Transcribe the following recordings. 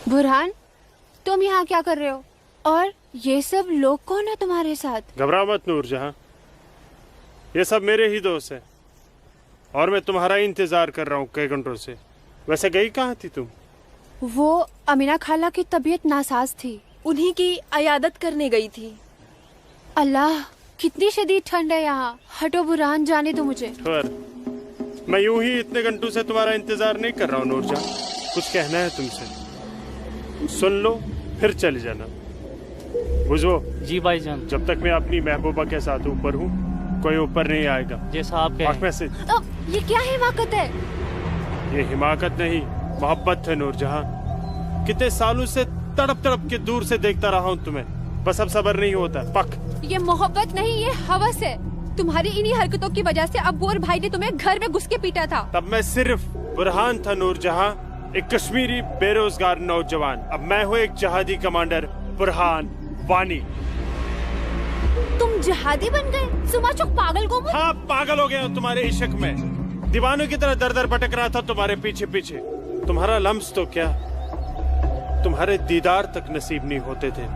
बुरहान, तुम यहाँ क्या कर रहे हो? और ये सब लोग कौन है तुम्हारे साथ? घबरा मत नूरजहां, ये सब मेरे ही दोस्त हैं और मैं तुम्हारा ही इंतजार कर रहा हूँ कई घंटों से। वैसे गई कहाँ थी तुम? वो अमीना खाला की तबीयत नासाज थी, उन्हीं की अयादत करने गई थी। अल्लाह, कितनी शदीद ठंड है यहाँ। हटो बुरहान, जाने दो मुझे। पर मैं यूं ही इतने घंटों से तुम्हारा इंतजार नहीं कर रहा हूँ नूरजहां, कुछ कहना है तुमसे, सुन लो फिर चले जाना। बुझो जी भाईजान। जब तक मैं अपनी महबूबा के साथ ऊपर हूँ कोई ऊपर नहीं आएगा। जैसा आप कहें। मैसेज। ये क्या हिमाकत है? ये हिमाकत नहीं, मोहब्बत है नूरजहां। कितने सालों से तड़प तड़प के दूर से देखता रहा हूँ तुम्हें, बस अब सब्र नहीं होता। पक। ये मोहब्बत नहीं, ये हवस है। तुम्हारी इन्हीं हरकतों की वजह से अब्बू और भाई ने तुम्हें घर में घुस के पीटा था। तब मैं सिर्फ बुरहान था नूरजहां, एक कश्मीरी बेरोजगार नौजवान। अब मैं हूँ एक जहादी कमांडर, बुरहान वानी। तुम जिहादी बन गए? सुमाचुक पागल को। हाँ, पागल हो गया हूँ तुम्हारे इश्क में, दीवानों की तरह दर दर भटक रहा था तुम्हारे पीछे पीछे। तुम्हारा लम्स तो क्या, तुम्हारे दीदार तक नसीब नहीं होते थे।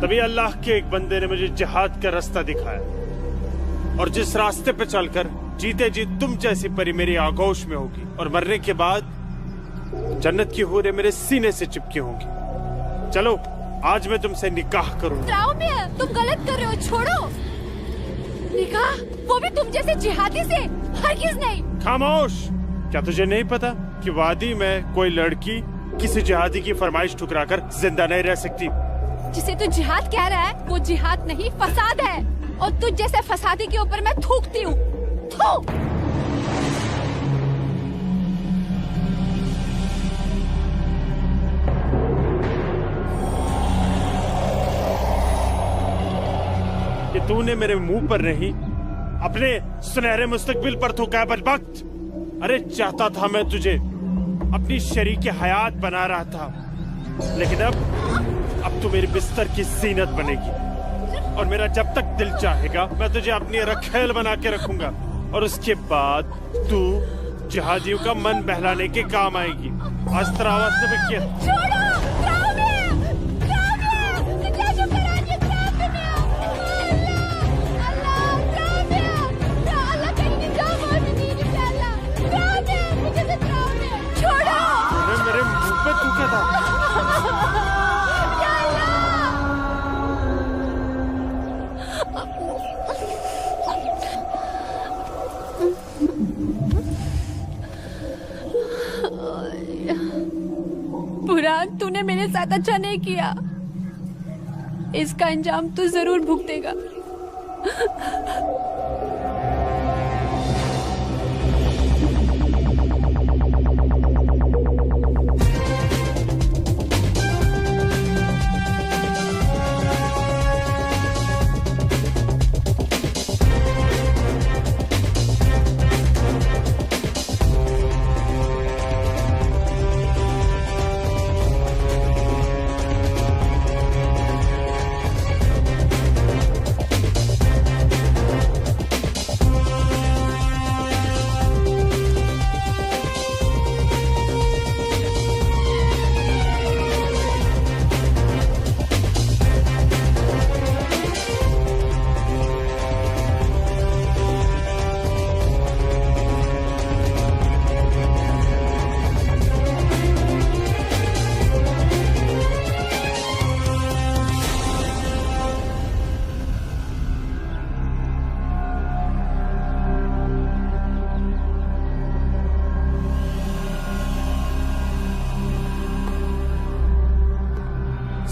तभी अल्लाह के एक बंदे ने मुझे जिहाद का रास्ता दिखाया, और जिस रास्ते पे चलकर जीते जी तुम जैसी परी मेरी आगोश में होगी, और मरने के बाद जन्नत की हूरें मेरे सीने से चिपकी होंगी। चलो आज मैं तुमसे निकाह करूंगा। तुम गलत कर रहे हो, छोड़ो। निकाह? वो भी तुम जैसे जिहादी से? हरगिज़ नहीं। खामोश। क्या तुझे नहीं पता कि वादी में कोई लड़की किसी जिहादी की फरमाइश ठुकराकर जिंदा नहीं रह सकती? जिसे तू जिहाद कह रहा है वो जिहाद नहीं, फसाद है। और तुझ जैसे फसादी के ऊपर मैं थूकती हूँ। कि तूने मेरे मुंह पर नहीं, अपने सुनहरे मुस्तकबिल पर थूका है बदबख्त। अरे चाहता था मैं तुझे अपनी शरीके हयात बना रहा था, लेकिन अब तू मेरे बिस्तर की जीनत बनेगी, और मेरा जब तक दिल चाहेगा मैं तुझे अपनी रखेल बना के रखूंगा, और उसके बाद तू जिहादियों का मन बहलाने के काम आएगी। आज तेरा आवाज में क्या? मेरे मुंह पे तू क्या था? बुरहान, तूने मेरे साथ अच्छा नहीं किया, इसका अंजाम तू जरूर भुगतेगा।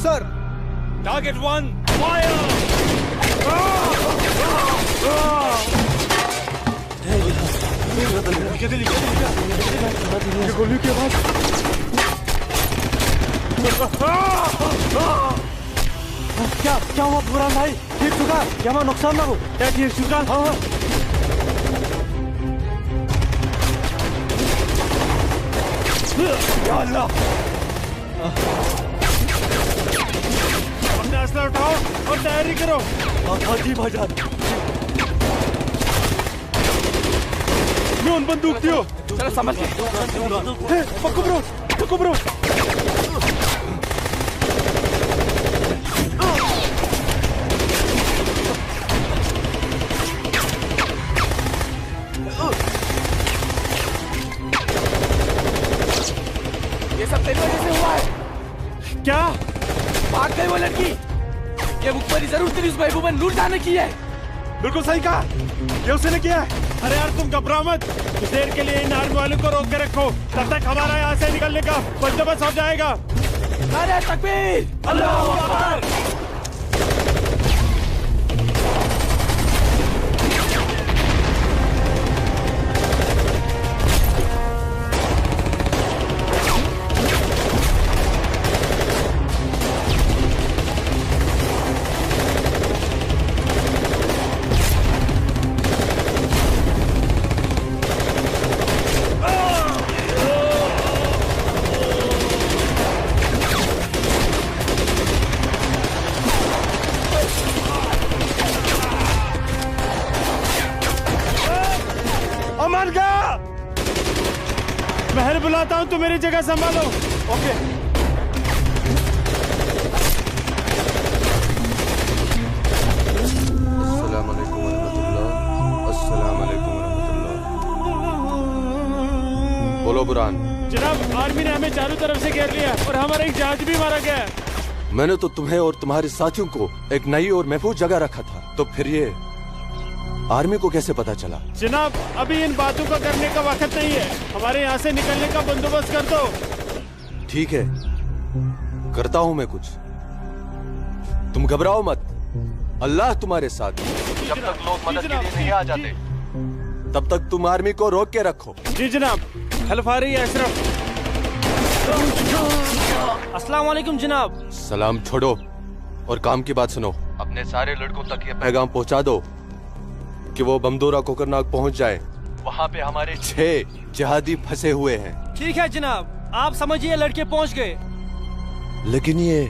Sir, target 1 fire. गोली की आवाज। क्या हुआ बुरहान भाई? ठीक चुका? क्या नुकसान ना हो? क्या ठीक चुका? हाँ। या अल्लाह। अपना असला उठाओ और तैयारी करो। हाँ जी भाईजान। नून बंदूक दियो। चलो समझ के। पक्को ब्रो। तेरी उस महबूबा ने लूट जाने की है। बिल्कुल सही कहा, ये उसने किया है। अरे यार तुम घबराओ मत, कुछ देर के लिए इन आर्मी वालों को रोक के रखो, तब तक हमारा यहाँ से निकलने का बंदोबस्त हो जाएगा। नारे तकबीर, अल्लाहू अकबर। महल बुलाता हूँ, तुम मेरी जगह संभालो। ओके। अस्सलाम वालेकुम रहमतुल्लाह। अस्सलाम वालेकुम रहमतुल्लाह। बोलो बुरहान। जनाब, आर्मी ने हमें चारों तरफ से घेर लिया और हमारा एक जहाज भी मारा गया है। मैंने तो तुम्हें और तुम्हारे साथियों को एक नई और महफूज जगह रखा था, तो फिर ये आर्मी को कैसे पता चला? जनाब, अभी इन बातों का करने का वक्त नहीं है, हमारे यहाँ से निकलने का बंदोबस्त कर दो। ठीक है, करता हूँ मैं कुछ। तुम घबराओ मत, अल्लाह तुम्हारे साथ। जब तक लोग मदद के लिए नहीं आ जाते, तब तक तुम आर्मी को रोक के रखो। जी जनाब। हेल्प आ रही है अशरफ। अस्सलाम वालेकुम जनाब। सलाम छोड़ो और काम की बात सुनो। अपने सारे लड़कों तक ये पैगाम पहुंचा दो कि वो बमदोरा कोकरनाग पहुंच जाए। वहाँ पे हमारे 6 जिहादी फंसे हुए हैं। ठीक है जनाब, आप समझिए लड़के पहुंच गए। लेकिन ये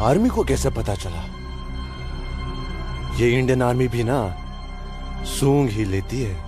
आर्मी को कैसे पता चला? ये इंडियन आर्मी भी ना सूंघ ही लेती है।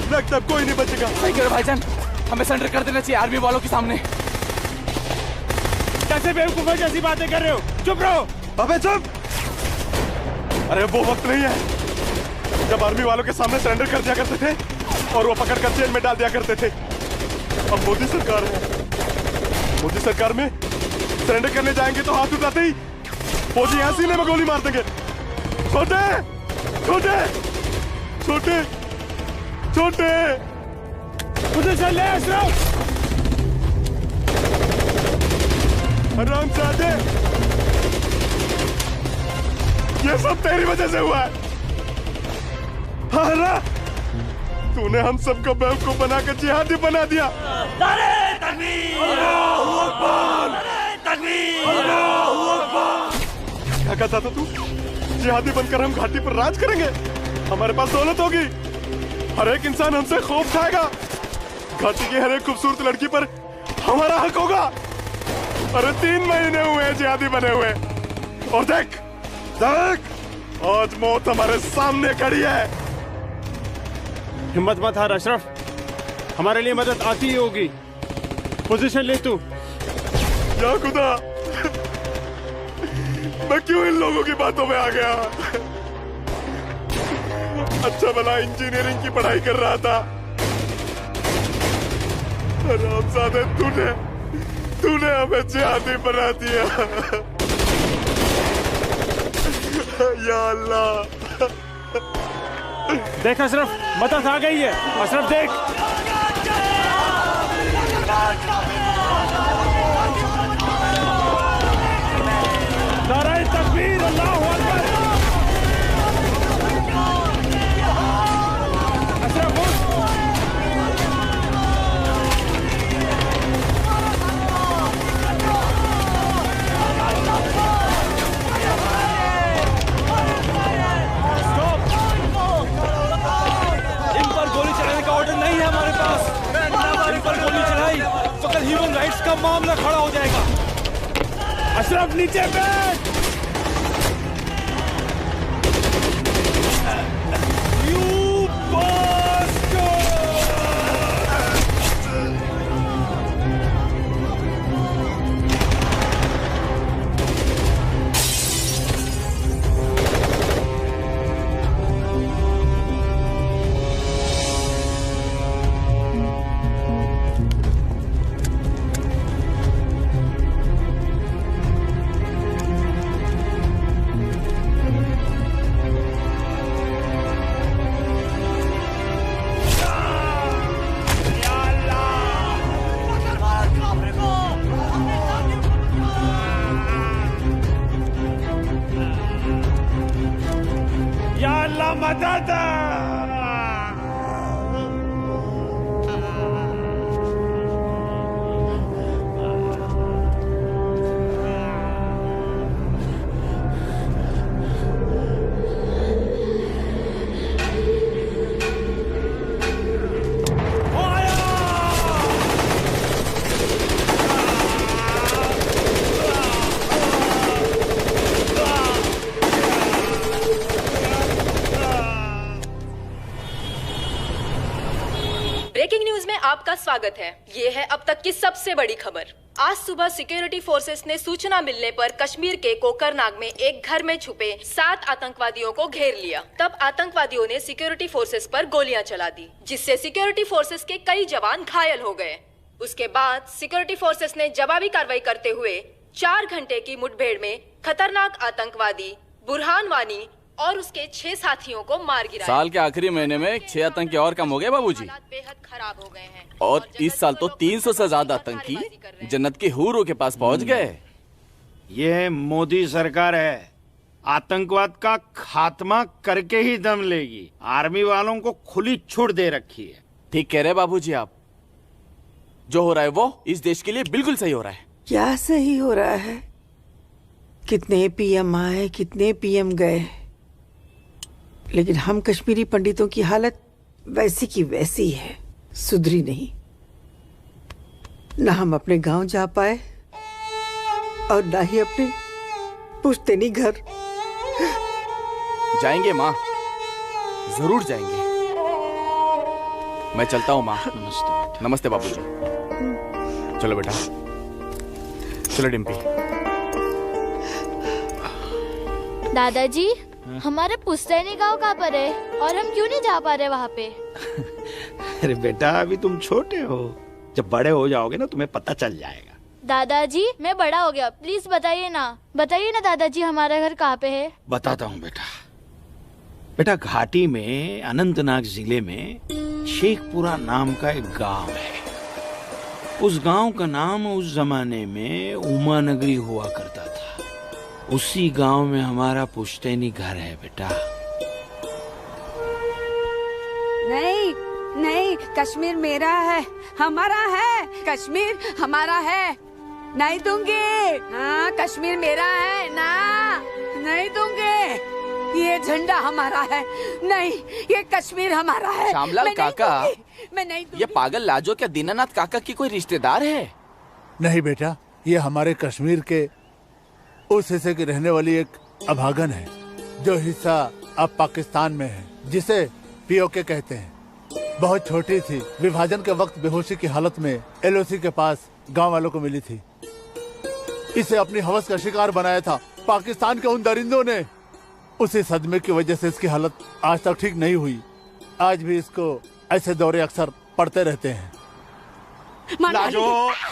लगता है कोई नहीं बचेगा। सही कह रहे भाईजान, हमें सरेंडर कर देना चाहिए आर्मी वालों के सामने। कैसे बेवकूफों जैसी बातें कर रहे हो? चुप रहो। अबे चुप! अरे वो वक्त नहीं है जब आर्मी वालों के सामने सरेंडर कर दिया करते थे और वो पकड़ कर जेल में डाल दिया करते थे। अब मोदी सरकार है, मोदी सरकार में सरेंडर करने जाएंगे तो हाथ उठाते ही फौजी यहाँ सीने में गोली मार देंगे। छोटे छोटे छोटे छोटे मुझे चल ले अशरफ। हरामजादे, ये सब तेरी वजह से हुआ है। हाँ ना, तूने हम सबको बेवकूफ बनाकर जिहादी बना दिया। नारे तकबीर, अल्लाहू अकबर, नारे तकबीर, अल्लाहू अकबर। क्या कहता था तू? जिहादी बनकर हम घाटी पर राज करेंगे, हमारे पास दौलत होगी, हर एक इंसान हमसे खौफ खाएगा, घाटी की हर एक खूबसूरत लड़की पर हमारा हक होगा। अरे 3 महीने हुए हैं जिहादी बने हुए, और देख देख आज मौत हमारे सामने खड़ी है। हिम्मत मत हार अशरफ, हमारे लिए मदद आती ही होगी। पोजीशन ले तू। या खुदा, मैं क्यों इन लोगों की बातों में आ गया? अच्छा भला इंजीनियरिंग की पढ़ाई कर रहा था। हरामजादे, तूने हमें जिहादी बना दिया। या अल्लाह। देख अशरफ, मदद आ गई है। अशरफ देख। मामला खड़ा हो जाएगा। अशरफ नीचे बैठ। ब्रेकिंग न्यूज में आपका स्वागत है। ये है अब तक की सबसे बड़ी खबर। आज सुबह सिक्योरिटी फोर्सेस ने सूचना मिलने पर कश्मीर के कोकरनाग में एक घर में छुपे 7 आतंकवादियों को घेर लिया। तब आतंकवादियों ने सिक्योरिटी फोर्सेस पर गोलियां चला दी, जिससे सिक्योरिटी फोर्सेस के कई जवान घायल हो गए। उसके बाद सिक्योरिटी फोर्सेस ने जवाबी कार्रवाई करते हुए 4 घंटे की मुठभेड़ में खतरनाक आतंकवादी बुरहान वानी और उसके 6 साथियों को मार गिराया। साल के आखिरी महीने में 6 आतंकी और कम हो गए बाबूजी। हालात बेहद खराब हो गए हैं और इस साल तो 300 से ज्यादा आतंकी जन्नत की हूरों के पास पहुंच गए। ये मोदी सरकार है, आतंकवाद का खात्मा करके ही दम लेगी। आर्मी वालों को खुली छूट दे रखी है। ठीक कह रहे बाबूजी आप। जो हो रहा है वो इस देश के लिए बिल्कुल सही हो रहा है। क्या सही हो रहा है? कितने पीएम आए, कितने पीएम गए, लेकिन हम कश्मीरी पंडितों की हालत वैसी की वैसी है, सुधरी नहीं। ना हम अपने गांव जा पाए और ना ही अपने पुश्तैनी घर। जाएंगे माँ, जरूर जाएंगे। मैं चलता हूँ माँ। नमस्ते। नमस्ते बाबूजी। चलो बेटा, चलो डिम्पी। दादाजी, हमारे पुश्तैनी गांव कहाँ पर है और हम क्यों नहीं जा पा रहे वहाँ पे? अरे बेटा, अभी तुम छोटे हो, जब बड़े हो जाओगे ना तुम्हें पता चल जाएगा। दादाजी, मैं बड़ा हो गया, प्लीज बताइए ना दादाजी, हमारा घर कहाँ पे है? बताता हूँ बेटा। बेटा, घाटी में अनंतनाग जिले में शेखपुरा नाम का एक गांव है। उस गांव का नाम उस जमाने में उमा नगरी हुआ करता था। उसी गांव में हमारा पुश्तैनी घर है बेटा। नहीं नहीं, कश्मीर मेरा है, हमारा है। कश्मीर हमारा है, नहीं दूंगी। हाँ, कश्मीर मेरा है ना, नहीं दूंगी। ये झंडा हमारा है, नहीं, ये कश्मीर हमारा है। श्यामलाल काका, मैं नहीं दूंगी। ये पागल लाजो क्या दीनानाथ काका की कोई रिश्तेदार है? नहीं बेटा, ये हमारे कश्मीर के उस हिस्से की रहने वाली एक अभागन है, जो हिस्सा अब पाकिस्तान में है, जिसे पीओके कहते हैं। बहुत छोटी थी, विभाजन के वक्त बेहोशी की हालत में एलओसी के पास गांव वालों को मिली थी। इसे अपनी हवस का शिकार बनाया था पाकिस्तान के उन दरिंदों ने। उसी सदमे की वजह से इसकी हालत आज तक ठीक नहीं हुई। आज भी इसको ऐसे दौरे अक्सर पड़ते रहते हैं। लाजो,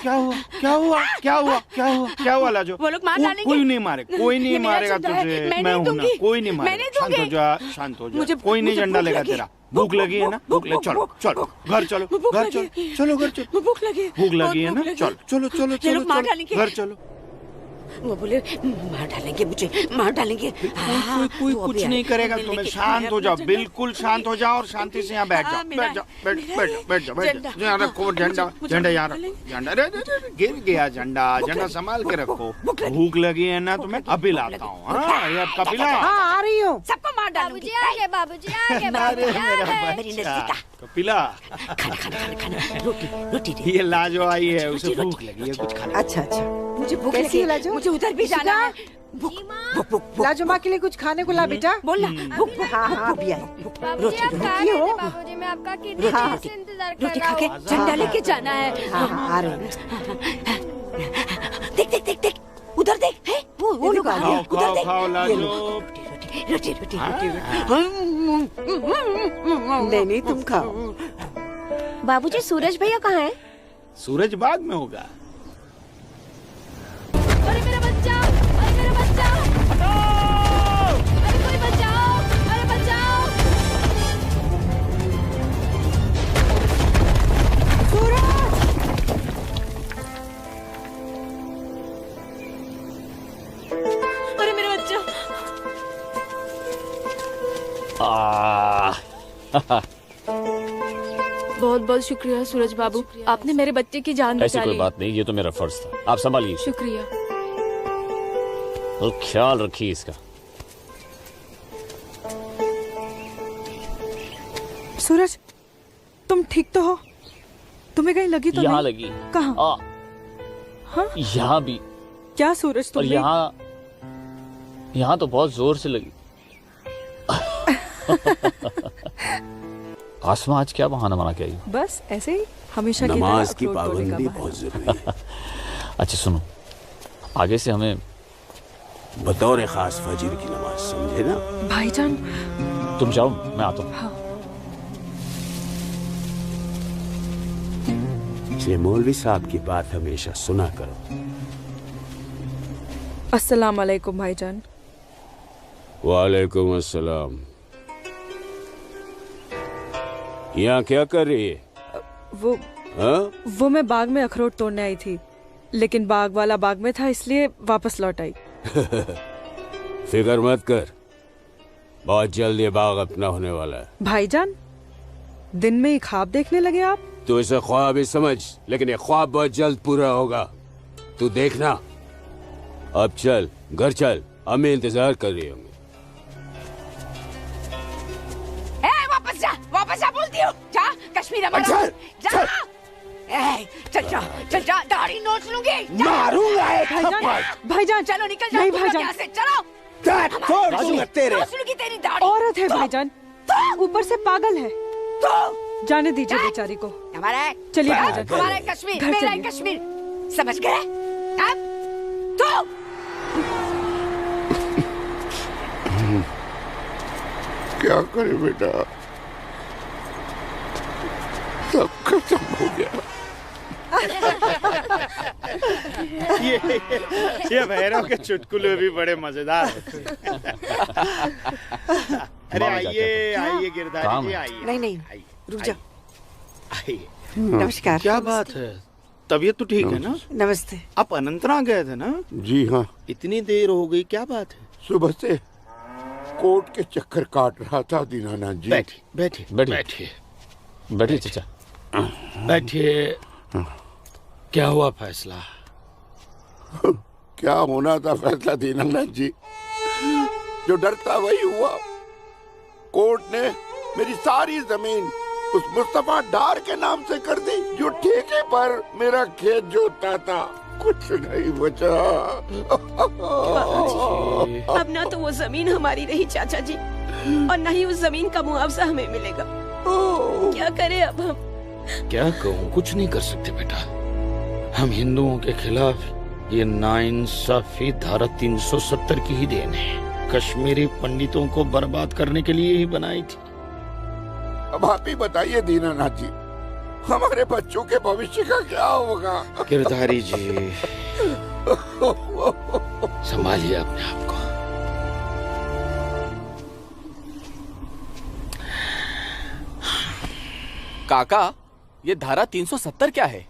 क्या हुआ क्या हुआ क्या हुआ क्या हुआ क्या हुआ लाजो? वो लोग मार डालेंगे। कोई नहीं मारे, कोई नहीं मारेगा तुझे। मैं हूँ ना, कोई नहीं मारेगा। शांत हो जा, शांत हो जा। कोई नहीं झंडा लेगा तेरा। भूख लगी है ना, भूख ले, चलो चलो घर चलो, घर चलो, चलो घर चलो। भूख लगी है ना, चलो चलो चलो चलो, घर चलो। वो बोले मार डालेंगे मुझे, मार डालेंगे। कोई कुछ नहीं करेगा तुम्हें। शांत हो जाओ, बिल्कुल शांत हो जाओ और शांति से यहाँ बैठ जाओ। बैठ जाओ। रखो झंडा, झंडा यहाँ रखो। झंडा गिर गया, झंडा संभाल के रखो। भूख लगी है ना तुम्हें? अभी लाता हूँ। ये कपिला, हाँ आ रही हूँ। सबको मार डालूंगी। बाबूजी आ गए। मेरी नज़दीका। कपिला, खाना रोटी दे। ये लाजो आई है, उसे भूख लगी है, कुछ खाने। अच्छा मुझे भूख कैसी लगी है लाजो? मुझे उधर भी जाना है। लाजो माँ के लिए कुछ खाने को ला बेटा। बोलना। हाँ अभी आई। बाबूजी आप कहाँ रोटी हो? गए थे? बाबूजी मैं आपका कितने देर से इंतजार कर रोटी रहा खा के हूँ। झंडा लेके जाना है। हाँ आ रही हूँ। देख उधर देख। है वो लोग आ रहे हैं। उधर देख। खाओ लाजो। रोटी। नहीं तुम खाओ। बाबूजी सूरज भैया कहाँ है? सूरज बाग में होगा। अरे मेरा बच्चा, अरे मेरा बच्चा, अरे कोई बचाओ, अरे बचाओ। अरे मेरा बच्चा। बहुत बहुत शुक्रिया सूरज बाबू, आपने मेरे बच्चे की जान ऐसी बचा कोई ली। बात नहीं, ये तो मेरा फर्ज था। आप संभालिए शुक्रिया। और ख्याल रखिए इसका। सूरज, तुम ठीक तो हो? तुम्हें कहीं लगी तो यहाँ नहीं? लगी। कहाँ? हाँ, यहाँ भी। क्या सूरज और तुमने? यहाँ तो बहुत जोर से लगी। आसमा आज क्या बहाना बना के आई? बस ऐसे ही हमेशा की नमाज तरह की अखरोट तोड़ने का पाबंदी बहाना। बहुत जरूरी है। अच्छा सुनो, आगे से हमें बतौर खास फजर की नमाज, समझे ना? भाईजान, तुम जाओ, मैं आता हूँ। हाँ। ये मौलवी साहब की बात हमेशा सुना करो। अस्सलाम वालेकुम भाईजान। वालेकुम अस्सलाम। यहाँ क्या कर रही है? वो मैं बाग में अखरोट तोड़ने आई थी, लेकिन बाग वाला बाग में था इसलिए वापस लौट आई। फिक्र मत कर, बहुत जल्द ये बाग अपना होने वाला है। भाईजान, दिन में ही ख्वाब देखने लगे आप? तू इसे ख्वाब ही समझ, लेकिन ये ख्वाब बहुत जल्द पूरा होगा, तू देखना। अब चल, घर चल, हमें इंतजार कर रही होंगी। वापस जा बोलती हूँ। जा कश्मीर हमारा। जा चल जा, दाढ़ी नोच लूंगी। मारूंगा भाईजान, चलो निकल जाओ। नहीं भाईजान, यहाँ से चलो। नोच लूंगी तेरी दाढ़ी। औरत है भाईजान, ऊपर से पागल है। जाने दीजिए बेचारी को। हमारा है। चलिए भाईजान, हमारा कश्मीर, घर मेरा चलिए। कश्मीर, समझ गए? अब तो क्या करे बेटा, सब खत्म हो गया। ये भैरव के चुटकुले भी बड़े मजेदार होते हैं। अरे आइए गिरधारी जी, आइए। नहीं रुक जा। आइए। नमस्कार। क्या बात है, तबीयत तो ठीक है ना? नमस्ते। आप अनंतनाग गए थे ना? जी हाँ। इतनी देर हो गई, क्या बात है? सुबह से कोर्ट के चक्कर काट रहा था दीनानाथ जी। बैठिए चाचा, बैठिए। क्या हुआ फैसला? क्या होना था फैसला दीनानाथ जी, जो डर था वही हुआ। कोर्ट ने मेरी सारी जमीन उस मुस्तफा डार के नाम से कर दी, जो ठेके पर मेरा खेत जोतता था। कुछ नहीं बचा। अब ना तो वो जमीन हमारी रही चाचा जी, और न ही उस जमीन का मुआवजा हमें मिलेगा। क्या करें अब हम? क्या कहूँ, कुछ नहीं कर सकते बेटा। हम हिंदुओं के खिलाफ ये नाइंसाफी धारा 370 की ही देन है। कश्मीरी पंडितों को बर्बाद करने के लिए ही बनाई थी। अब आप ही बताइए दीनानाथ जी, हमारे बच्चों के भविष्य का क्या होगा? गिरधारी जी, संभालिए अपने आप को। काका, ये धारा 370 क्या है?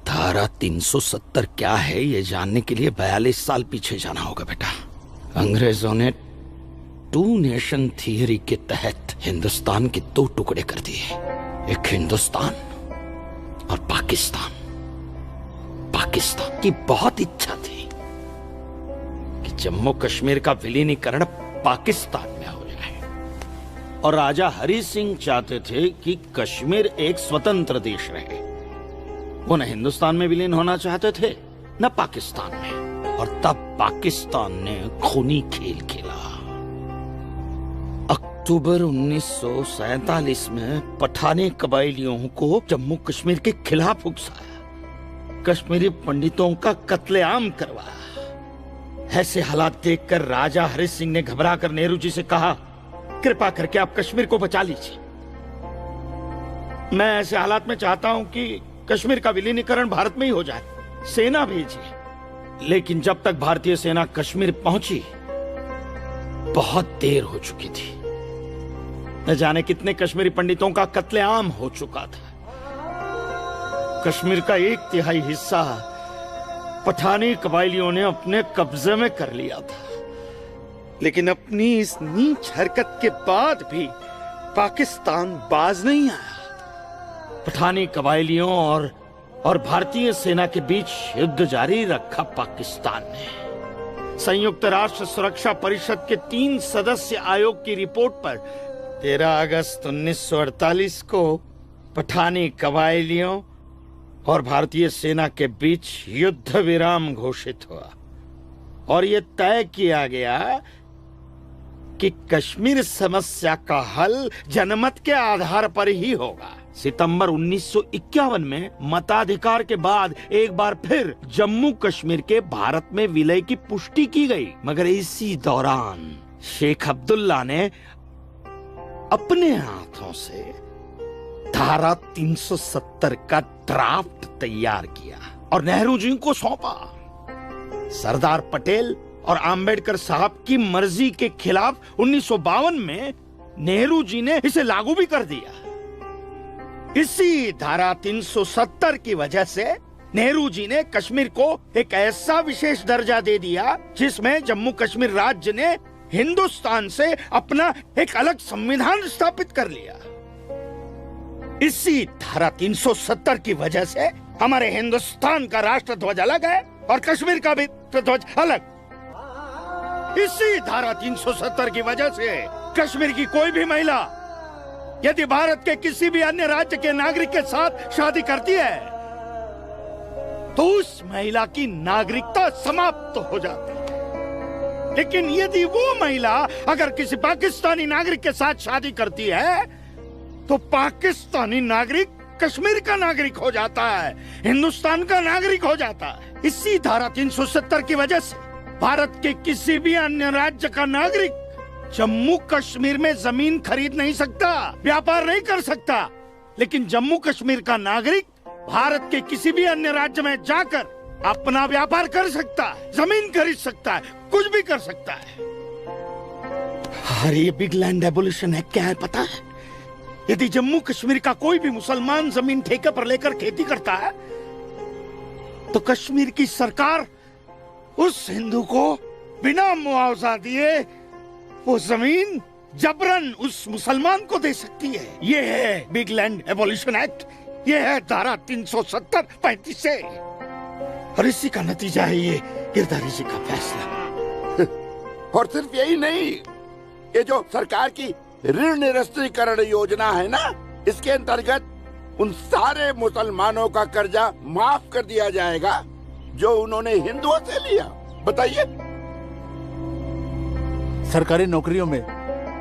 धारा धारा 370 क्या है ये जानने के लिए 42 साल पीछे जाना होगा बेटा। अंग्रेजों ने टू नेशन थियरी के तहत हिंदुस्तान के 2 टुकड़े कर दिए, एक हिंदुस्तान और पाकिस्तान। पाकिस्तान की बहुत इच्छा थी कि जम्मू कश्मीर का विलीनीकरण पाकिस्तान में हो जाए, और राजा हरि सिंह चाहते थे कि कश्मीर एक स्वतंत्र देश रहे। वो न हिंदुस्तान में विलीन होना चाहते थे न पाकिस्तान में, और तब पाकिस्तान ने खूनी खेल खेला। अक्टूबर 1947 में पठानी कबायलियों को जम्मू कश्मीर के खिलाफ उकसाया, कश्मीरी पंडितों का कत्लेआम करवाया। ऐसे हालात देखकर राजा हरि सिंह ने घबराकर नेहरू जी से कहा, कृपा करके आप कश्मीर को बचा लीजिए। मैं ऐसे हालात में चाहता हूं कि कश्मीर का विलीनीकरण भारत में ही हो जाए, सेना भेजिए। लेकिन जब तक भारतीय सेना कश्मीर पहुंची बहुत देर हो चुकी थी। न जाने कितने कश्मीरी पंडितों का कत्लेआम हो चुका था। कश्मीर का 1/3 हिस्सा पठानी कबायलियों ने अपने कब्जे में कर लिया था। लेकिन अपनी इस नीच हरकत के बाद भी पाकिस्तान बाज नहीं आया। पठानी कबायलियों और भारतीय सेना के बीच युद्ध जारी रखा पाकिस्तान ने। संयुक्त राष्ट्र सुरक्षा परिषद के 3 सदस्य आयोग की रिपोर्ट पर 13 अगस्त 1948 को पठानी कबायलियों और भारतीय सेना के बीच युद्ध विराम घोषित हुआ, और यह तय किया गया कि कश्मीर समस्या का हल जनमत के आधार पर ही होगा। सितंबर 1951 में मताधिकार के बाद एक बार फिर जम्मू कश्मीर के भारत में विलय की पुष्टि की गई, मगर इसी दौरान शेख अब्दुल्ला ने अपने हाथों से धारा 370 का ड्राफ्ट तैयार किया और नेहरू जी को सौंपा। सरदार पटेल और आम्बेडकर साहब की मर्जी के खिलाफ 1952 में नेहरू जी ने इसे लागू भी कर दिया। इसी धारा 370 की वजह से नेहरू जी ने कश्मीर को एक ऐसा विशेष दर्जा दे दिया जिसमें जम्मू कश्मीर राज्य ने हिंदुस्तान से अपना एक अलग संविधान स्थापित कर लिया। इसी धारा 370 की वजह से हमारे हिंदुस्तान का राष्ट्र ध्वज अलग है और कश्मीर का भी ध्वज अलग। इसी धारा 370 की वजह से कश्मीर की कोई भी महिला यदि भारत के किसी भी अन्य राज्य के नागरिक के साथ शादी करती है तो उस महिला की नागरिकता समाप्त हो जाती है। लेकिन यदि वो महिला अगर किसी पाकिस्तानी नागरिक के साथ शादी करती है तो पाकिस्तानी नागरिक कश्मीर का नागरिक हो जाता है, हिंदुस्तान का नागरिक हो जाता है। इसी धारा 370 की वजह से भारत के किसी भी अन्य राज्य का नागरिक जम्मू कश्मीर में जमीन खरीद नहीं सकता, व्यापार नहीं कर सकता। लेकिन जम्मू कश्मीर का नागरिक भारत के किसी भी अन्य राज्य में जाकर अपना व्यापार कर सकता है, जमीन खरीद सकता है, कुछ भी कर सकता है। अरे ये बिग लैंड एबोल्यूशन है, क्या है पता है? यदि जम्मू कश्मीर का कोई भी मुसलमान जमीन ठेके पर लेकर खेती करता है तो कश्मीर की सरकार उस हिंदू को बिना मुआवजा दिए वो जमीन जबरन उस मुसलमान को दे सकती है। ये है बिग लैंड एबोल्यूशन एक्ट, ये है धारा 370-35 से, और इसी का नतीजा है ये गिरधारी जी का फैसला। और सिर्फ यही नहीं, ये जो सरकार की ऋण निरस्तीकरण योजना है ना, इसके अंतर्गत उन सारे मुसलमानों का कर्जा माफ कर दिया जाएगा जो उन्होंने हिंदुओं से लिया। बताइए। सरकारी नौकरियों में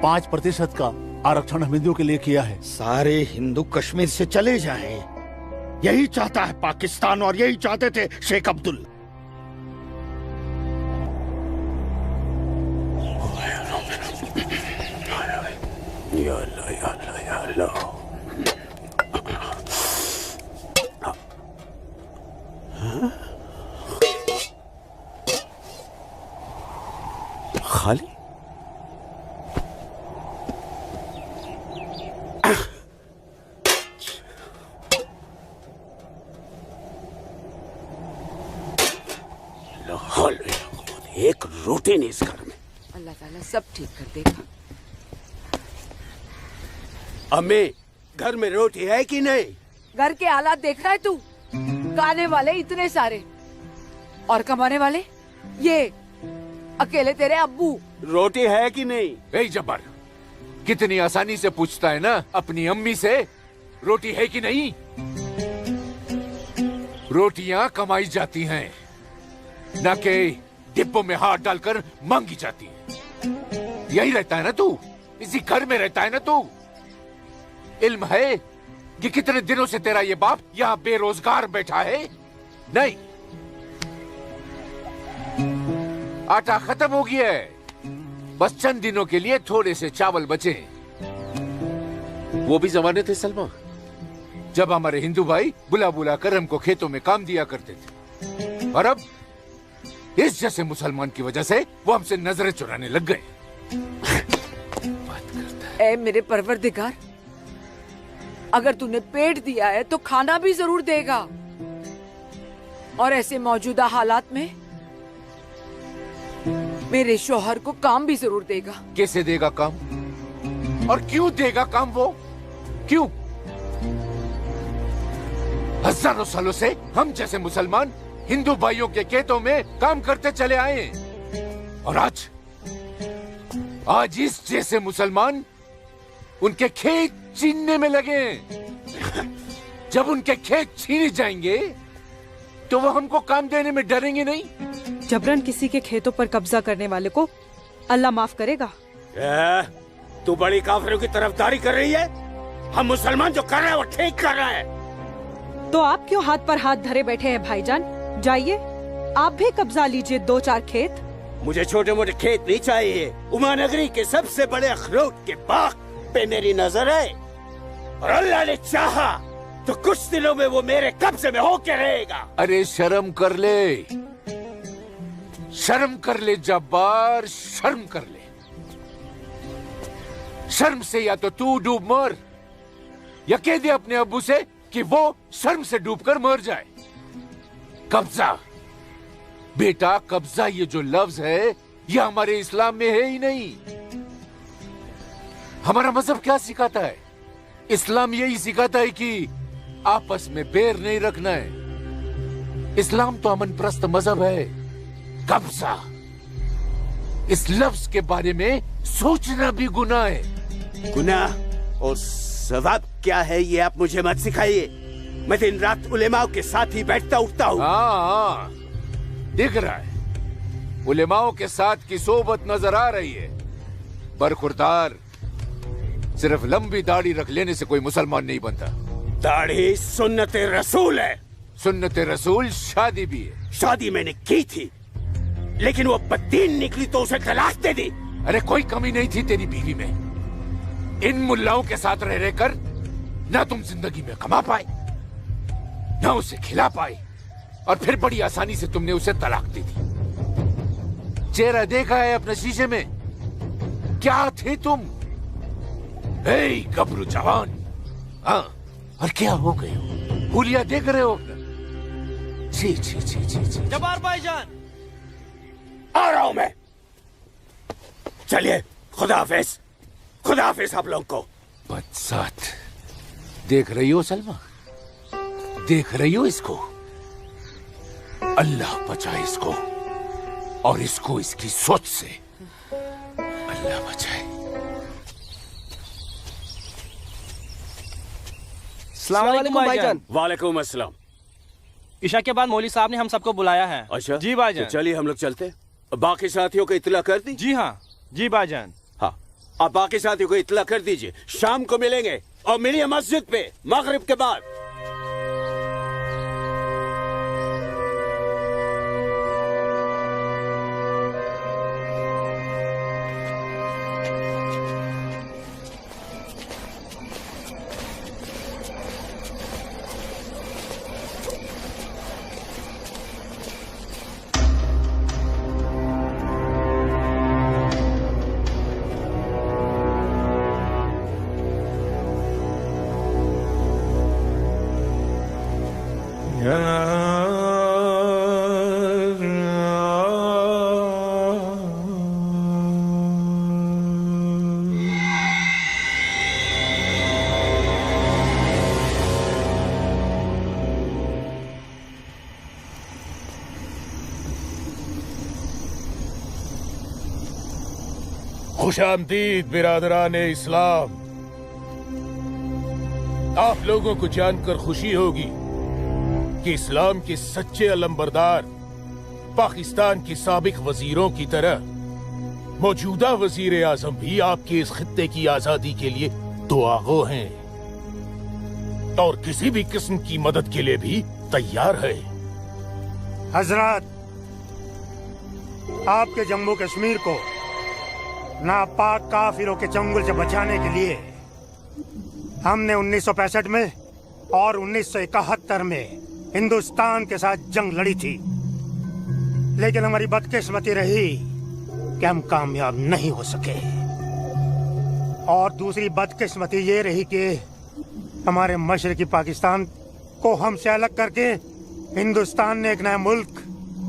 5% का आरक्षण हम हिंदुओं के लिए किया है। सारे हिंदू कश्मीर से चले जाएं, यही चाहता है पाकिस्तान और यही चाहते थे शेख अब्दुल्ला। या अल्लाह, या अल्लाह, या अल्लाह। खाली एक रोटी नहीं इस घर में। अल्लाह ताला सब ठीक कर देगा। अम्मी, घर में रोटी है कि नहीं? घर के हालात देख रहा है तू? खाने वाले इतने सारे और कमाने वाले ये अकेले तेरे अब्बू। रोटी है कि नहीं? ए जब्बार, कितनी आसानी से पूछता है ना अपनी अम्मी से रोटी है कि नहीं। रोटियां कमाई जाती हैं, न कि डिब्बों में हाथ डालकर मांगी जाती है। यही रहता है ना तू, इसी घर में रहता है ना तू। इल्म है कि कितने दिनों से तेरा ये बाप यहाँ बेरोजगार बैठा है? नहीं, आटा खत्म हो गया है, बस चंद दिनों के लिए थोड़े से चावल बचे। वो भी जमाने थे सलमा, जब हमारे हिंदू भाई बुला बुला कर हमको खेतों में काम दिया करते थे, और अब इस जैसे मुसलमान की वजह से वो हमसे नजरें चुराने लग गए। ए मेरे परवरदिगार, अगर तूने पेट दिया है तो खाना भी जरूर देगा, और ऐसे मौजूदा हालात में मेरे शौहर को काम भी जरूर देगा। कैसे देगा काम, और क्यों देगा काम? वो क्यों? हजारों सालों से हम जैसे मुसलमान हिंदू भाइयों के खेतों में काम करते चले आए हैं, और आज इस जैसे मुसलमान उनके खेत छीनने में लगे हैं। जब उनके खेत छीने जाएंगे तो वो हमको काम देने में डरेंगे नहीं। जबरन किसी के खेतों पर कब्जा करने वाले को अल्लाह माफ करेगा। तू बड़ी काफिरों की तरफदारी कर रही है? हम मुसलमान जो कर रहे हैं वो ठीक कर रहे हैं। तो आप क्यों हाथ पर हाथ धरे बैठे हैं भाईजान? जाइए आप भी कब्जा लीजिए 2-4 खेत। मुझे छोटे मोटे खेत नहीं चाहिए, उमानगरी के सबसे बड़े अखरोट के बाग पे मेरी नजर है, और अल्लाह ने चाहा तो कुछ दिनों में वो मेरे कब्जे में होके रहेगा। अरे शर्म कर ले, शर्म कर ले जब्बार, शर्म कर ले। शर्म से या तो तू डूब मर, या कह दे अपने अब्बू से कि वो शर्म से डूबकर मर जाए। कब्जा बेटा, कब्जा ये जो लफ्ज है ये हमारे इस्लाम में है ही नहीं। हमारा मजहब क्या सिखाता है? इस्लाम यही सिखाता है कि आपस में बैर नहीं रखना है। इस्लाम तो अमन प्रस्त मजहब है। कब्जा, इस लफ्ज के बारे में सोचना भी गुनाह है। गुनाह और सवाब क्या है ये आप मुझे मत सिखाइए। मैं दिन रात उलेमाओं के साथ ही बैठता उठता हूँ। हाँ, दिख रहा है, उलेमाओं के साथ की सोबत नजर आ रही है। बरखुरदार, सिर्फ लंबी दाढ़ी रख लेने से कोई मुसलमान नहीं बनता। दाढ़ी सुन्नत रसूल है। सुन्नत रसूल शादी भी है। शादी मैंने की थी, लेकिन वो बददीन निकली तो उसे तलाक दे दी। अरे कोई कमी नहीं थी तेरी बीवी में। इन मुल्लाओं के साथ रह रहकर ना तुम जिंदगी में कमा पाए, ना उसे खिला पाए, और फिर बड़ी आसानी से तुमने उसे तलाक दे दी। चेहरा देखा है अपने शीशे में? क्या थे तुम? हे गबरू जवान, हाँ, और क्या हो गए हो? हुलिया देख रहे हो अपना? जी जी जी जी जी। जब्बार भाईजान, आ रहा हूं मैं। चलिए, खुदा हाफिज, खुदा हाफिज आप लोग को। बदसात, देख रही हो सलमा? देख रही हो इसको? अल्लाह बचाए इसको, और इसको इसकी सोच से। अल्लाह बचाए। अस्सलाम वालेकुम भाईजान। वालेकुम अस्सलाम। ईशा के बाद मौली साहब ने हम सबको बुलाया है। अच्छा जी भाईजान। तो चलिए हम लोग चलते। बाकी साथियों को इत्तला कर दी? जी हाँ, जी भाईजान। हाँ, आप बाकी साथियों को इत्तला कर दीजिए। शाम को मिलेंगे, और मिलिए मस्जिद पे मगरिब के बाद। खुशामदीद बिरादरान इस्लाम। आप लोगों को जानकर खुशी होगी कि इस्लाम के सच्चे अलंबरदार पाकिस्तान के साबिक वजीरों की तरह मौजूदा वजीर आजम भी आपके इस खित्ते की आजादी के लिए दुआगो हैं और किसी भी किस्म की मदद के लिए भी तैयार है। हजरत, आपके जम्मू कश्मीर को नापाक काफिरों के चंगुल से बचाने के लिए हमने 1965 में और 1971 में हिंदुस्तान के साथ जंग लड़ी थी, लेकिन हमारी बदकिस्मती रही कि हम कामयाब नहीं हो सके। और दूसरी बदकिस्मती ये रही कि हमारे मशरकी पाकिस्तान को हमसे अलग करके हिंदुस्तान ने एक नया मुल्क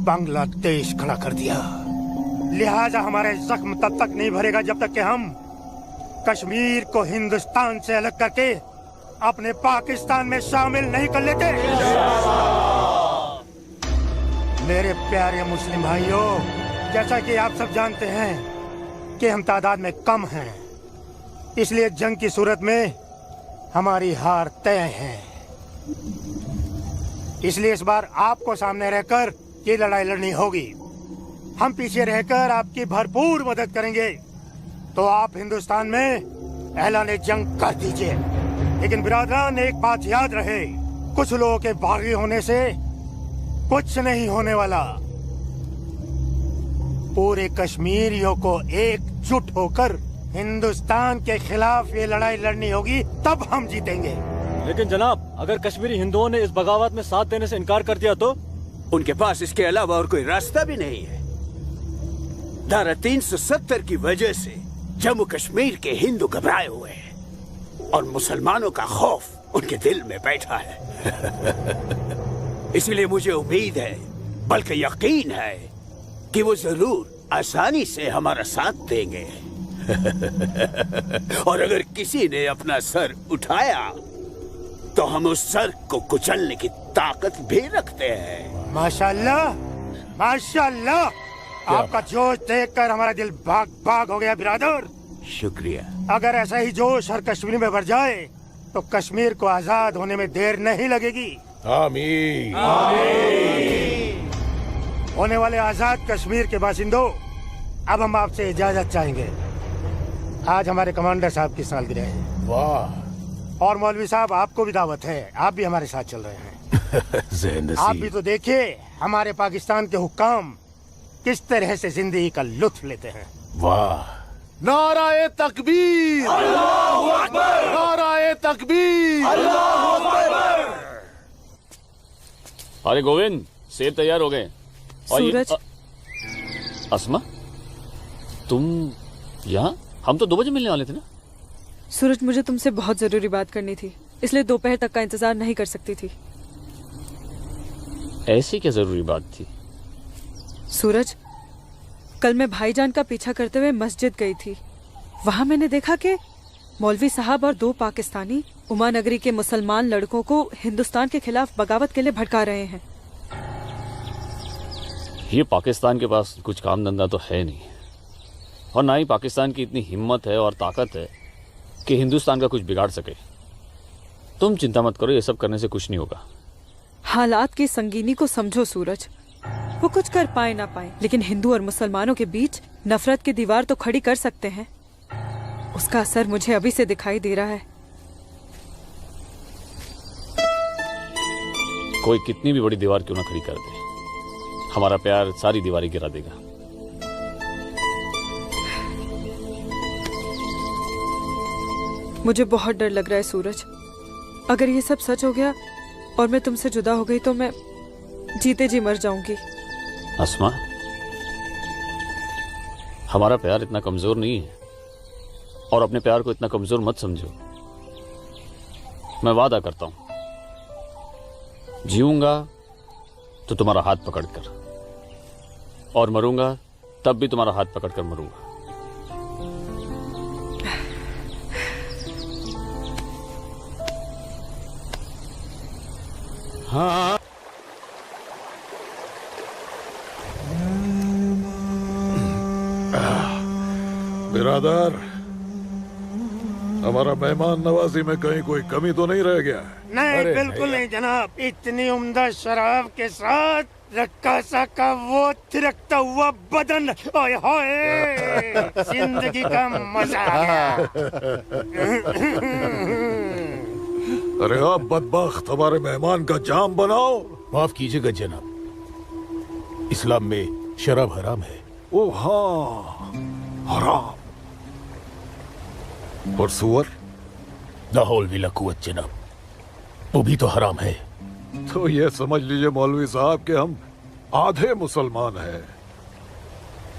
बांग्लादेश खड़ा कर दिया। लिहाजा हमारे जख्म तब तक नहीं भरेगा जब तक कि हम कश्मीर को हिंदुस्तान से अलग करके अपने पाकिस्तान में शामिल नहीं कर लेते। मेरे प्यारे मुस्लिम भाइयों, जैसा कि आप सब जानते हैं कि हम तादाद में कम हैं, इसलिए जंग की सूरत में हमारी हार तय है। इसलिए इस बार आपको सामने रहकर ये लड़ाई लड़नी होगी। हम पीछे रहकर आपकी भरपूर मदद करेंगे, तो आप हिंदुस्तान में ऐलान जंग कर दीजिए। लेकिन बिरादरान, एक बात याद रहे, कुछ लोगों के बागी होने से कुछ नहीं होने वाला। पूरे कश्मीरियों को एकजुट होकर हिंदुस्तान के खिलाफ ये लड़ाई लड़नी होगी, तब हम जीतेंगे। लेकिन जनाब, अगर कश्मीरी हिंदुओं ने इस बगावत में साथ देने से इनकार कर दिया तो? उनके पास इसके अलावा और कोई रास्ता भी नहीं है। धारा 370 की वजह से जम्मू कश्मीर के हिंदू घबराए हुए हैं और मुसलमानों का खौफ उनके दिल में बैठा है। इसलिए मुझे उम्मीद है, बल्कि यकीन है, कि वो जरूर आसानी से हमारा साथ देंगे। और अगर किसी ने अपना सर उठाया तो हम उस सर को कुचलने की ताकत भी रखते हैं। माशाल्लाह, माशाल्लाह, आपका जोश देखकर हमारा दिल भाग भाग हो गया बिरादर। शुक्रिया। अगर ऐसा ही जोश हर कश्मीरी में भर जाए तो कश्मीर को आजाद होने में देर नहीं लगेगी। आमीन। आमीन। होने वाले आजाद कश्मीर के बाशिंदों, अब हम आपसे इजाजत चाहेंगे। आज हमारे कमांडर साहब की सालगिरह है। वाह। और मौलवी साहब, आपको भी दावत है, आप भी हमारे साथ चल रहे हैं। आप भी तो देखिए हमारे पाकिस्तान के हुक्काम किस तरह से जिंदगी का लुत्फ लेते हैं। वाह। नाराए तकबीर, अल्लाहु अकबर, नाराए तकबीर, अल्लाहु अकबर। अरे गोविंद, सेब तैयार हो गए। सूरज। अस्मा, तुम यहाँ? हम तो 2 बजे मिलने वाले थे ना। सूरज, मुझे तुमसे बहुत जरूरी बात करनी थी, इसलिए दोपहर तक का इंतजार नहीं कर सकती थी। ऐसी क्या जरूरी बात थी? सूरज, कल मैं भाईजान का पीछा करते हुए मस्जिद गई थी। वहां मैंने देखा कि मौलवी साहब और 2 पाकिस्तानी उमा नगरी के मुसलमान लड़कों को हिंदुस्तान के खिलाफ बगावत के लिए भड़का रहे हैं। ये पाकिस्तान के पास कुछ काम धंधा तो है नहीं, और ना ही पाकिस्तान की इतनी हिम्मत है और ताकत है कि हिंदुस्तान का कुछ बिगाड़ सके। तुम चिंता मत करो, ये सब करने से कुछ नहीं होगा। हालात की संगीनी को समझो सूरज। वो कुछ कर पाए ना पाए, लेकिन हिंदू और मुसलमानों के बीच नफरत की दीवार तो खड़ी कर सकते हैं। उसका असर मुझे अभी से दिखाई दे रहा है। कोई कितनी भी बड़ी दीवार क्यों ना खड़ी कर दे, हमारा प्यार सारी दीवारें गिरा देगा। मुझे बहुत डर लग रहा है सूरज। अगर ये सब सच हो गया और मैं तुमसे जुदा हो गई तो मैं जीते जी मर जाऊंगी। अस्मा, हमारा प्यार इतना कमजोर नहीं है, और अपने प्यार को इतना कमजोर मत समझो। मैं वादा करता हूं, जीऊंगा तो तुम्हारा हाथ पकड़कर, और मरूंगा तब भी तुम्हारा हाथ पकड़कर मरूंगा। हाँ। बिरादर, हमारा मेहमान नवाजी में कहीं कोई कमी तो नहीं रह गया? नहीं, बिल्कुल नहीं जनाब। इतनी उम्दा शराब के साथ रक्कासा का वो थिरकता हुआ बदन, ओए होए, जिंदगी का मजा आ गया। अरे आप बदबख्त, हमारे मेहमान का जाम बनाओ। माफ कीजिएगा जनाब, इस्लाम में शराब हराम है। ओ हाँ, हराम। और सुअर? लाहौल विला कुव्वत जनाब, वो भी तो हराम है। तो ये समझ लीजिए मौलवी साहब कि हम आधे मुसलमान हैं,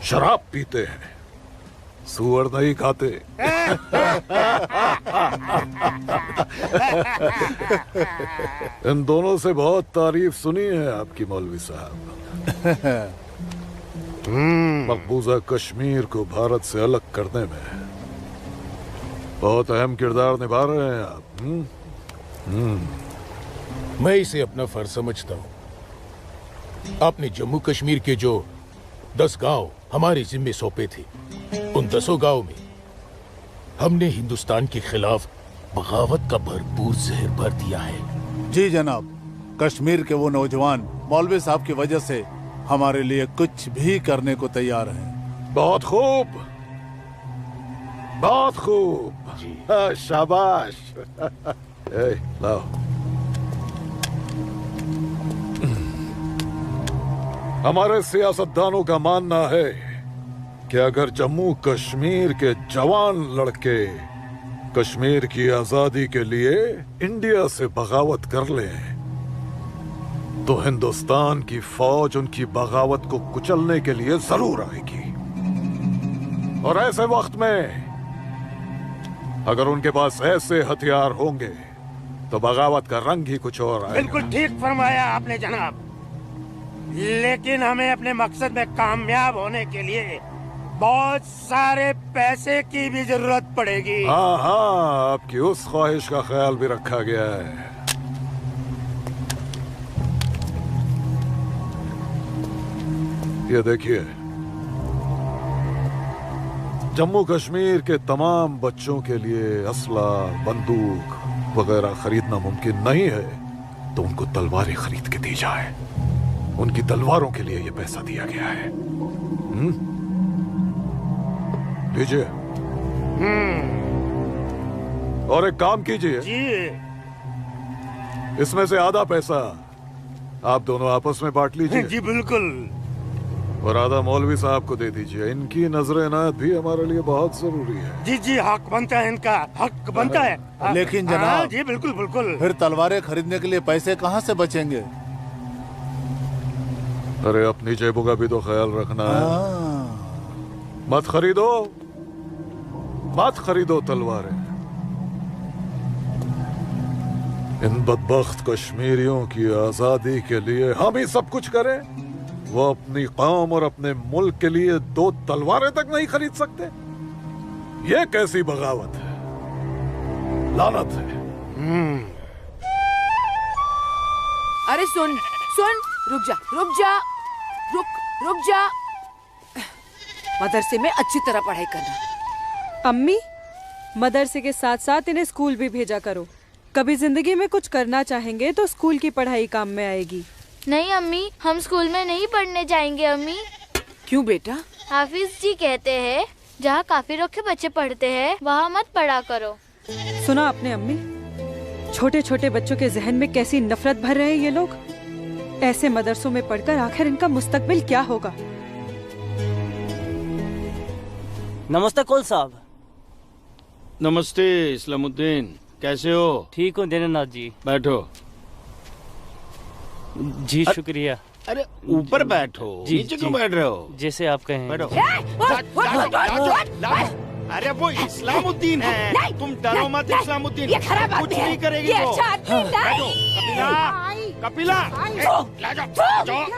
शराब पीते हैं, सुअर नहीं खाते। इन दोनों से बहुत तारीफ सुनी है आपकी मौलवी साहब। मकबूजा कश्मीर को भारत से अलग करने में बहुत अहम किरदार निभा रहे हैं आप। मैं इसे अपना फर्ज समझता हूँ। आपने जम्मू कश्मीर के जो 10 गांव हमारे जिम्मे सौंपे थे, उन 10 गांव में हमने हिंदुस्तान के खिलाफ बगावत का भरपूर जहर भर दिया है। जी जनाब, कश्मीर के वो नौजवान मौलवी साहब की वजह से हमारे लिए कुछ भी करने को तैयार हैं। बहुत खूब, बहुत खूब। शाबाश। लाओ। हमारे सियासतदानों का मानना है कि अगर जम्मू कश्मीर के जवान लड़के कश्मीर की आजादी के लिए इंडिया से बगावत कर लें तो हिंदुस्तान की फौज उनकी बगावत को कुचलने के लिए जरूर आएगी। और ऐसे वक्त में अगर उनके पास ऐसे हथियार होंगे तो बगावत का रंग ही कुछ और आएगा। बिल्कुल ठीक फरमाया आपने जनाब, लेकिन हमें अपने मकसद में कामयाब होने के लिए बहुत सारे पैसे की भी जरूरत पड़ेगी। हाँ हाँ, आपकी उस ख्वाहिश का ख्याल भी रखा गया है। ये देखिए, जम्मू कश्मीर के तमाम बच्चों के लिए असला, बंदूक वगैरह खरीदना मुमकिन नहीं है, तो उनको तलवारें खरीद के दी जाए। उनकी तलवारों के लिए ये पैसा दिया गया है। लीजिए। और एक काम कीजिए, इसमें से आधा पैसा आप दोनों आपस में बांट लीजिए। जी बिल्कुल। और आधा मौलवी साहब को दे दीजिए। इनकी नजर इनायत भी हमारे लिए बहुत जरूरी है। जी जी, हक बनता है, इनका हक बनता है। लेकिन जनाब, जी बिल्कुल बिल्कुल। फिर तलवारें खरीदने के लिए पैसे कहाँ से बचेंगे? अरे अपनी जेबों का भी तो ख्याल रखना है। मत खरीदो तलवारें। इन बदबख्त कश्मीरियों की आजादी के लिए हम ही सब कुछ करें, वो अपनी कौम और अपने मुल्क के लिए 2 तलवारें तक नहीं खरीद सकते। ये कैसी बगावत है, लानत है। अरे सुन, रुक जा। मदरसे में अच्छी तरह पढ़ाई करना। अम्मी, मदरसे के साथ साथ इन्हें स्कूल भी भेजा करो। कभी जिंदगी में कुछ करना चाहेंगे तो स्कूल की पढ़ाई काम में आएगी। नहीं अम्मी, हम स्कूल में नहीं पढ़ने जाएंगे अम्मी। क्यों बेटा? हाफिज जी कहते हैं जहाँ काफिरों के बच्चे पढ़ते हैं वहाँ मत पढ़ा करो। सुना आपने अम्मी? छोटे छोटे बच्चों के जहन में कैसी नफरत भर रहे हैं ये लोग। ऐसे मदरसों में पढ़कर आखिर इनका मुस्तकबिल क्या होगा? नमस्ते कुल साहब। नमस्ते इस्लामुद्दीन, कैसे हो? ठीक हूँ दीनानाथ जी। बैठो। जी शुक्रिया। अरे ऊपर बैठो, नीचे क्यों बैठ रहे हो? जैसे आप कहें। बैठो। अरे वो इस्लामुद्दीन है, तुम डरो मत। इस्लामुद्दीन कुछ नहीं करेगी वो। कपिला,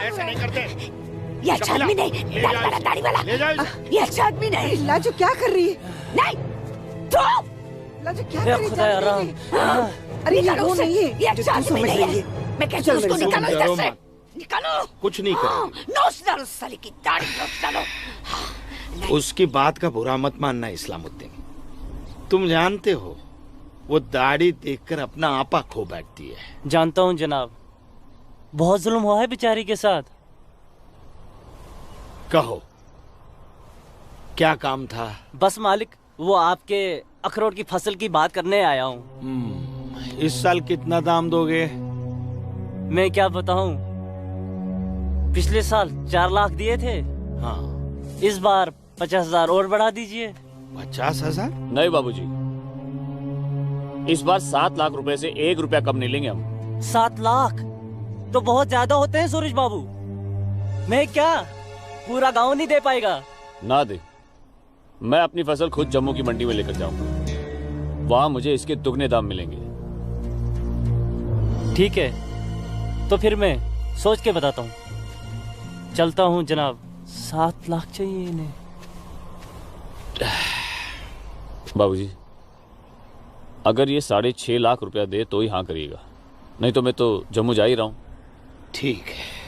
ऐसे नहीं करते। ये अच्छा आदमी नहीं, दाढ़ी वाला। ये अच्छा आदमी नहीं। लाजो क्या कर रही है? नहीं, लाजो क्या कर रही है? अरे ये वो नहीं है, ये अच्छा आदमी नहीं है। मैं कैसे उसको निकालूं इधर से? निकालो। कुछ नहीं करो। नोच डालो साले की दाढ़ी, नोच डालो। उसकी बात का बुरा मत मानना इस्लामुद्दीन। तुम जानते हो वो दाढ़ी देखकर अपना आपा खो बैठती है। जानता हूँ जनाब, बहुत जुल्म हुआ है बेचारी के साथ। कहो क्या काम था? बस मालिक, वो आपके अखरोट की फसल की बात करने आया हूँ। इस साल कितना दाम दोगे? मैं क्या बताऊं, पिछले साल 4 लाख दिए थे। हाँ, इस बार 50,000 और बढ़ा दीजिए। 50,000? नहीं बाबूजी, इस बार 7 लाख रुपए से 1 रुपया कम नहीं लेंगे हम। 7 लाख तो बहुत ज्यादा होते हैं सूरज बाबू। मैं क्या पूरा गांव नहीं दे पाएगा? ना दे, मैं अपनी फसल खुद जम्मू की मंडी में लेकर जाऊंगा। वहां मुझे इसके दुगने दाम मिलेंगे। ठीक है, तो फिर मैं सोच के बताता हूँ। चलता हूँ जनाब। 7 लाख चाहिए इन्हें। बाबूजी, अगर ये 6.5 लाख रुपया दे तो ही हाँ करिएगा, नहीं तो मैं तो जम्मू जा ही रहा हूँ। ठीक है।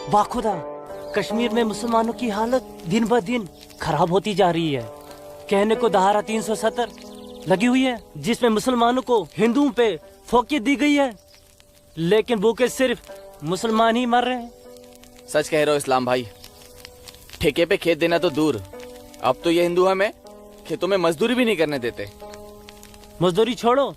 वाह खुदा, कश्मीर में मुसलमानों की हालत दिन ब दिन खराब होती जा रही है। कहने को धारा 370 लगी हुई है, जिसमें मुसलमानों को हिंदुओं पे फोकियत दी गई है, लेकिन भूखे सिर्फ मुसलमान ही मर रहे हैं। सच कह रहे हो इस्लाम भाई। ठेके पे खेत देना तो दूर, अब तो ये हिंदू हमें खेतों में मजदूरी भी नहीं करने देते। मजदूरी छोड़ो,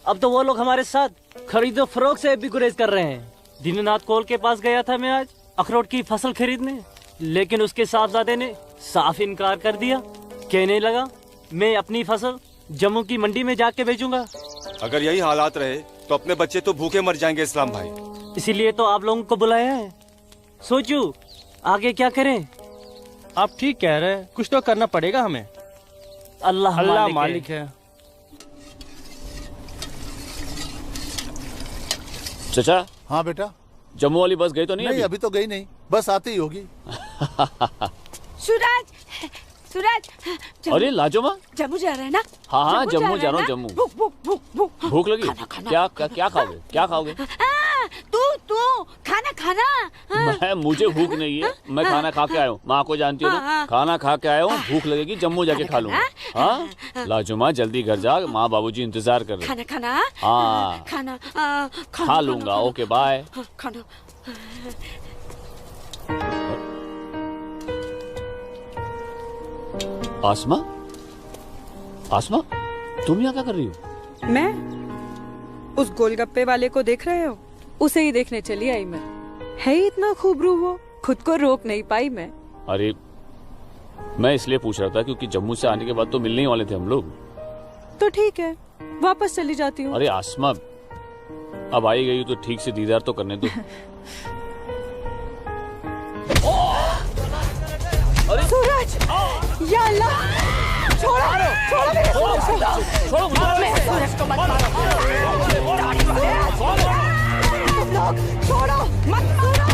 अब तो वो लोग हमारे साथ खरीदो फरोख्त से भी गुरेज कर रहे हैं। दीननाथ कोल के पास गया था मैं आज अखरोट की फसल खरीदने, लेकिन उसके साहबजादे ने साफ इनकार कर दिया। कहने लगा मैं अपनी फसल जम्मू की मंडी में जाके बेचूंगा। अगर यही हालात रहे तो अपने बच्चे तो भूखे मर जाएंगे इस्लाम भाई। इसीलिए तो आप लोगों को बुलाया है। सोचो आगे क्या करें। आप ठीक कह रहे हैं, कुछ तो करना पड़ेगा हमें। अल्लाह मालिक है। चचा। हाँ बेटा। जम्मू वाली बस गई तो नहीं? नहीं अभी तो गई नहीं, बस आती ही होगी। सूरज, सूरज। अरे लाजोमा, जम्मू जा रहे हैं ना? हाँ हाँ जम्मू जा रहा हूँ। जम्मू भूख भूख भूख भूख भूख लगी? क्या खाओगे? क्या खाओगे? तू खाना खाना। मुझे भूख नहीं है, मैं खाना खा के आया हूँ। माँ को जानती हो ना, खाना खा के आया हूँ। भूख लगेगी जम्मू जाके खा लूंगा। हाँ लाजोमा जल्दी घर जा, माँ बाबूजी इंतजार कर रहे। खाना खाना। हाँ खाना खा लूंगा। Okay bye. खाना। आसमा, आसमा तुम यहाँ क्या कर रही हो? मैं उस गोलगप्पे वाले को देख रहे हो? उसे ही देखने चली आई मैं। है ही इतना खूबरू वो, खुद को रोक नहीं पाई मैं। अरे मैं इसलिए पूछ रहा था क्योंकि जम्मू से आने के बाद तो मिलने ही वाले थे हम लोग। तो ठीक है, वापस चली जाती हूँ। अरे आसमा, अब आई गई तो ठीक से दीदार तो करने दो। अरे सूरज, या अल्लाह, छोड़ो छोड़ो मेरे सूरज को, मेरे सूरज को मत मारो। तुम लोग छोड़ो, मत मारो।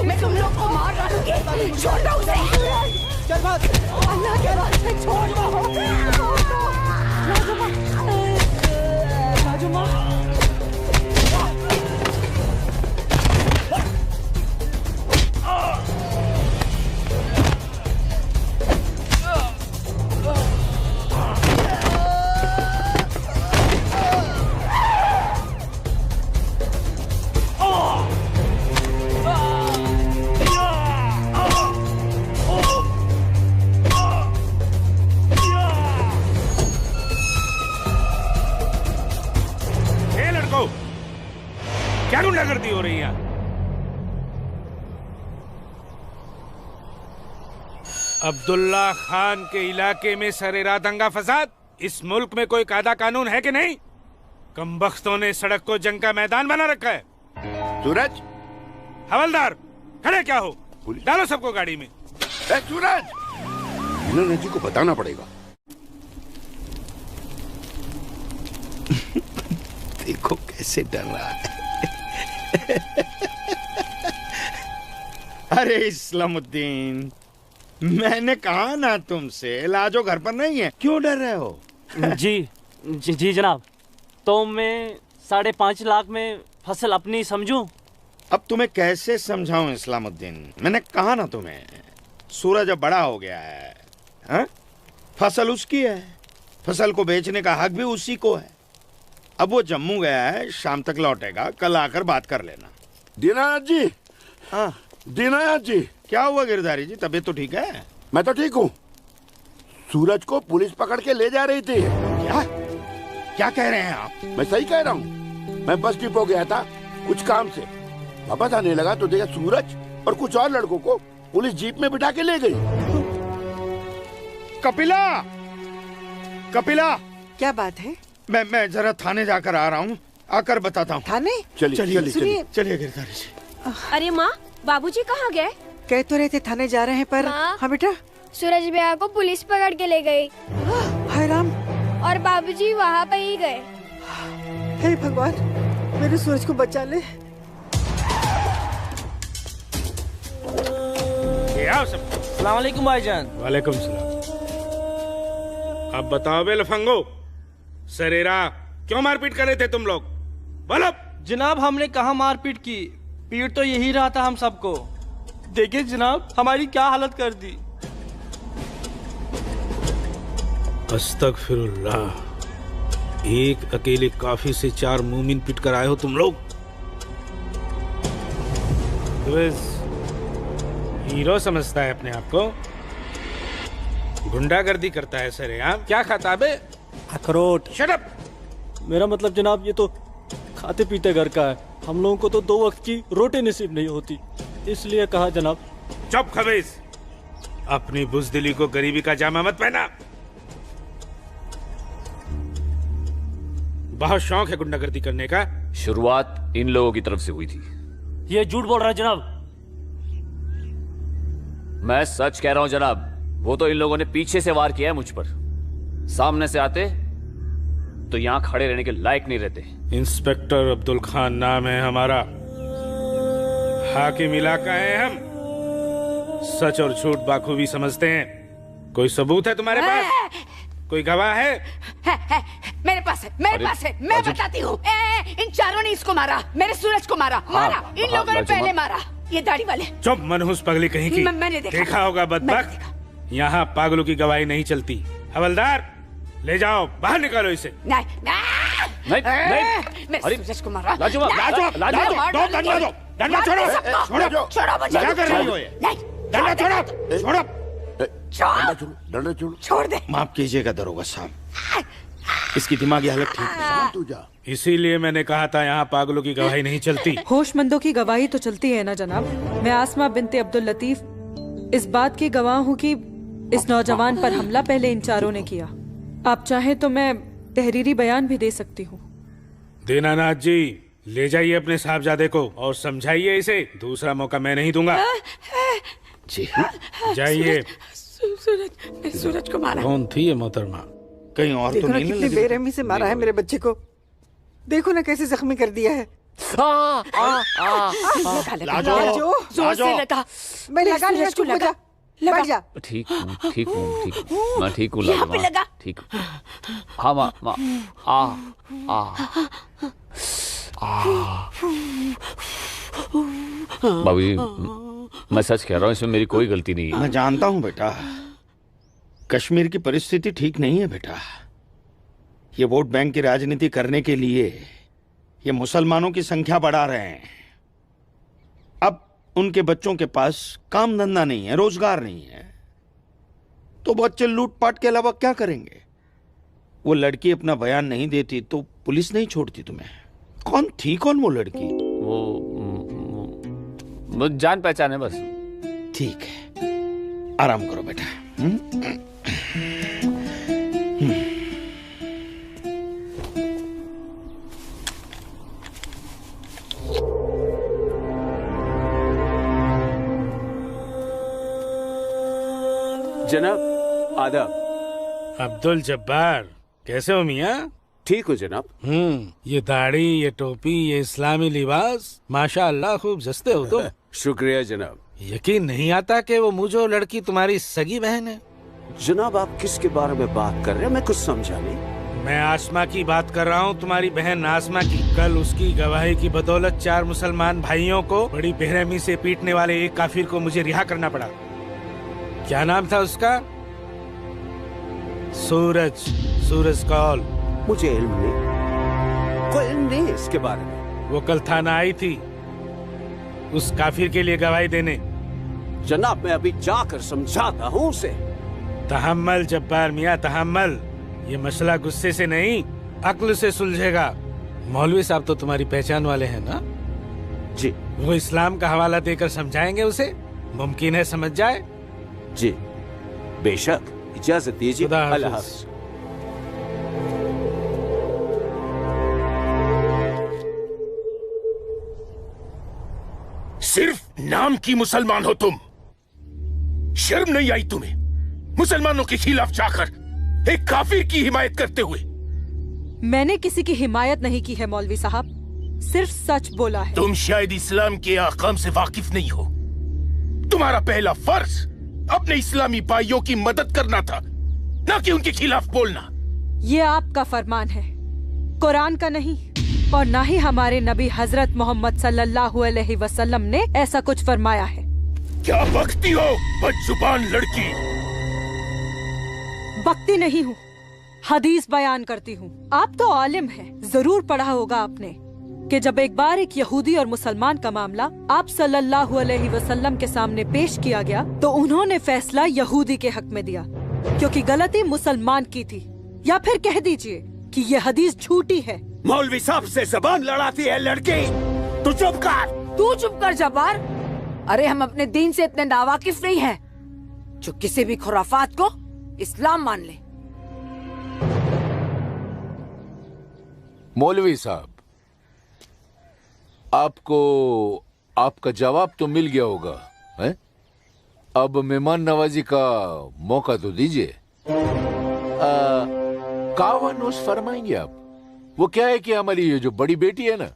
मैं तुम लोग को मार डालूंगी। छोड़ दो उसे। अल्लाह के वास्ते छोड़ दो। लाजुमा, क्या गुंडागर्दी हो रही है? अब्दुल्ला खान के इलाके में सरेराह दंगा फसाद। इस मुल्क में कोई कायदा कानून है कि नहीं? कमबख्तों ने सड़क को जंग का मैदान बना रखा है। सूरज, हवलदार खड़े क्या हो? डालो सबको गाड़ी में। सूरज, इन्होंने जी को बताना पड़ेगा। देखो कैसे डर रहा है। अरे इस्लामुद्दीन, मैंने कहा ना तुमसे, लाजो घर पर नहीं है, क्यों डर रहे हो? जी जनाब, तो मैं 5.5 लाख में फसल अपनी समझूं? अब तुम्हें कैसे समझाऊं इस्लामुद्दीन, मैंने कहा ना तुम्हें, सूरज अब बड़ा हो गया है, हा? फसल उसकी है, फसल को बेचने का हक भी उसी को है। अब वो जम्मू गया है, शाम तक लौटेगा, कल आकर बात कर लेना। दीनानाथ जी, हाँ दीनानाथ जी। क्या हुआ गिरधारी जी, तबीयत तो ठीक है? मैं तो ठीक हूँ। सूरज को पुलिस पकड़ के ले जा रही थी। क्या क्या कह रहे हैं आप? मैं सही कह रहा हूँ। मैं बस डिपो गया था कुछ काम से, वापस आने लगा तो देखा सूरज और कुछ और लड़कों को पुलिस जीप में बिठा के ले गई। कपिला, कपिला, क्या बात है? मैं जरा थाने जाकर आ रहा हूँ, आकर बताता हूँ। थाने? चलिए सुनिए गिरधारी जी। अरे माँ, बाबूजी कहाँ गए? कह तो रहे थे थाने जा रहे हैं पर। हाँ बेटा। सूरज भैया को पुलिस पकड़ के ले गई। हाय राम। और बाबूजी वहाँ पे ही गए। हे भगवान, मेरे सूरज को बचा ले। अस्सलाम वालेकुम भाईजान। वालेकुम सलाम। अब बताओ बे लफंगो, सरेरा क्यों मारपीट कर रहे थे तुम लोग? बोलो। जनाब हमने कहा मारपीट की, पीट तो यही रहा था हम सबको। देखिए जनाब हमारी क्या हालत कर दी। अस्तगफिरुल्लाह, एक अकेले काफी से 4 मूमिन पिट कर आए हो तुम लोग। हीरो समझता है अपने आप को, गुंडागर्दी करता है सर। आप क्या खाता बे? अखरोट। Shut up. मेरा मतलब जनाब ये तो खाते पीते घर का है, हम लोगों को तो 2 वक्त की रोटी नसीब नहीं होती, इसलिए कहा जनाब। चुप खबीस, अपनी बुज़दिली को गरीबी का जामा मत पहना। बहुत शौक है गुंडागर्दी करने का। शुरुआत इन लोगों की तरफ से हुई थी। ये झूठ बोल रहा है जनाब। मैं सच कह रहा हूं जनाब, वो तो इन लोगों ने पीछे से वार किया है मुझ पर। सामने से आते तो यहां खड़े रहने के लायक नहीं रहते। इंस्पेक्टर अब्दुल खान नाम है हमारा, हाकिम इलाका है हम, सच और झूठ बाखूबी समझते हैं। कोई सबूत है तुम्हारे पास? कोई गवाह है? मेरे पास है, मेरे पास है, मैं बताती हूँ। इन चारों ने इसको मारा, मेरे सूरज को मारा। मारा इन लोगों ने पहले मारा, ये दाढ़ी वाले। चुप मनहूस पगली कहीं की। मैंने देखा होगा बदबख्त, यहाँ पागलों की गवाही नहीं चलती। हवलदार ले जाओ, बाहर निकालो इसे। नहीं नहीं नहीं। मेरे सूरज को मारा। लाजवाब, दो डंडा दो, डंडा छोड़ो, छोड़ो, छोड़ो मुझे। क्या कर रही हो ये? डंडा छोड़ो, छोड़ो, डंडा छोड़ो, छोड़ दे। माफ कीजिएगा दरोगा साहब, इसकी दिमागी हालत ठीक नहीं। तू जा। इसीलिए मैंने कहा था यहाँ पागलों की गवाही नहीं चलती। होशमंदों की गवाही तो चलती है ना जनाब। मैं आसमा बिनते अब्दुल लतीफ इस बात की गवाह हूँ कि इस नौजवान पर हमला पहले इन चारों ने किया। आप चाहें तो मैं तहरीरी बयान भी दे सकती हूँ। दीनानाथ जी, ले जाइए अपने साहबजादे को और समझाइए इसे, दूसरा मौका मैं नहीं दूंगा। जी जाइए। सूरज को मारा। कौन थी ये मोहतरमा? कहीं और तो नहीं? कितनी बेरहमी से मारा है मेरे बच्चे को, देखो ना कैसे जख्मी कर दिया है। लाजो, जोर से लगा। मैं लगा लिया, चुप हो जा, बैठ जा। ठीक हूँ, ठीक हूँ, ठीक हूँ, मैं ठीक हूँ। यहाँ पे लगा। ठीक। हाँ माँ, माँ, भाभी, मैं सच कह रहा हूँ, इसमें मेरी कोई गलती नहीं है। मैं जानता हूँ बेटा, कश्मीर की परिस्थिति ठीक नहीं है बेटा। ये वोट बैंक की राजनीति करने के लिए ये मुसलमानों की संख्या बढ़ा रहे हैं। अब उनके बच्चों के पास काम धंधा नहीं है, रोजगार नहीं है, तो बच्चे लूटपाट के अलावा क्या करेंगे? वो लड़की अपना बयान नहीं देती तो पुलिस नहीं छोड़ती तुम्हें। कौन थी, कौन वो लड़की? वो जान पहचान है बस। ठीक है, आराम करो बेटा। जनाब आदाब। अब्दुल जब्बार, कैसे हो मियाँ? ठीक हो जनाब। ये दाढ़ी, ये टोपी, ये इस्लामी लिबास, माशाअल्लाह खूब जस्ते हो तुम। शुक्रिया जनाब। यकीन नहीं आता कि वो मुझो लड़की तुम्हारी सगी बहन है। जनाब आप किसके बारे में बात कर रहे हैं? मैं कुछ समझा नहीं। मैं आसमा की बात कर रहा हूँ, तुम्हारी बहन आसमा की। कल उसकी गवाही की बदौलत 4 मुसलमान भाइयों को बड़ी बेरहमी से पीटने वाले एक काफिर को मुझे रिहा करना पड़ा। क्या नाम था उसका? सूरज कौल। मुझे इल्म नहीं, कोई इल्म नहीं इसके बारे में। वो कल थाना आई थी उस काफिर के लिए गवाही देने। जनाब मैं अभी जाकर समझाता हूँ उसे। तहम्मल जब्बार मियाँ, तहम्मल। ये मसला गुस्से से नहीं, अक्ल से सुलझेगा। मौलवी साहब तो तुम्हारी पहचान वाले हैं ना? जी। वो इस्लाम का हवाला देकर समझाएंगे उसे, मुमकिन है समझ जाए। जी बेशक, इजाजत दीजिए। अल्लाह हाफ़िज़। सिर्फ नाम की मुसलमान हो तुम। शर्म नहीं आई तुम्हें मुसलमानों के खिलाफ जाकर एक काफिर की हिमायत करते हुए? मैंने किसी की हिमायत नहीं की है मौलवी साहब, सिर्फ सच बोला है। तुम शायद इस्लाम के अहकाम से वाकिफ नहीं हो। तुम्हारा पहला फर्ज अपने इस्लामी भाइयों की मदद करना था, ना कि उनके खिलाफ बोलना। ये आपका फरमान है, कुरान का नहीं, और ना ही हमारे नबी हजरत मोहम्मद सल्लल्लाहु अलैहि वसल्लम ने ऐसा कुछ फरमाया है। क्या बकती हो बदजुबान लड़की? बकती नहीं हूँ, हदीस बयान करती हूँ। आप तो आलिम हैं, जरूर पढ़ा होगा आपने कि जब एक बार एक यहूदी और मुसलमान का मामला आप सल्लल्लाहु अलैहि वसल्लम के सामने पेश किया गया तो उन्होंने फैसला यहूदी के हक में दिया, क्योंकि गलती मुसलमान की थी। या फिर कह दीजिए कि ये हदीस झूठी है। मौलवी साहब से जबान लड़ाती है लड़की। तू चुप कर। तू चुप कर जब्बार। अरे हम अपने दीन से इतने नावाकिफ नहीं हैं जो किसी भी खुराफात को इस्लाम मान ले। मौलवी साहब, आपको आपका जवाब तो मिल गया होगा, है? अब मेहमान नवाजी का मौका तो दीजिए। कावा नोश फरमाएंगे आप? वो क्या है कि हमारी ये जो बड़ी बेटी है ना,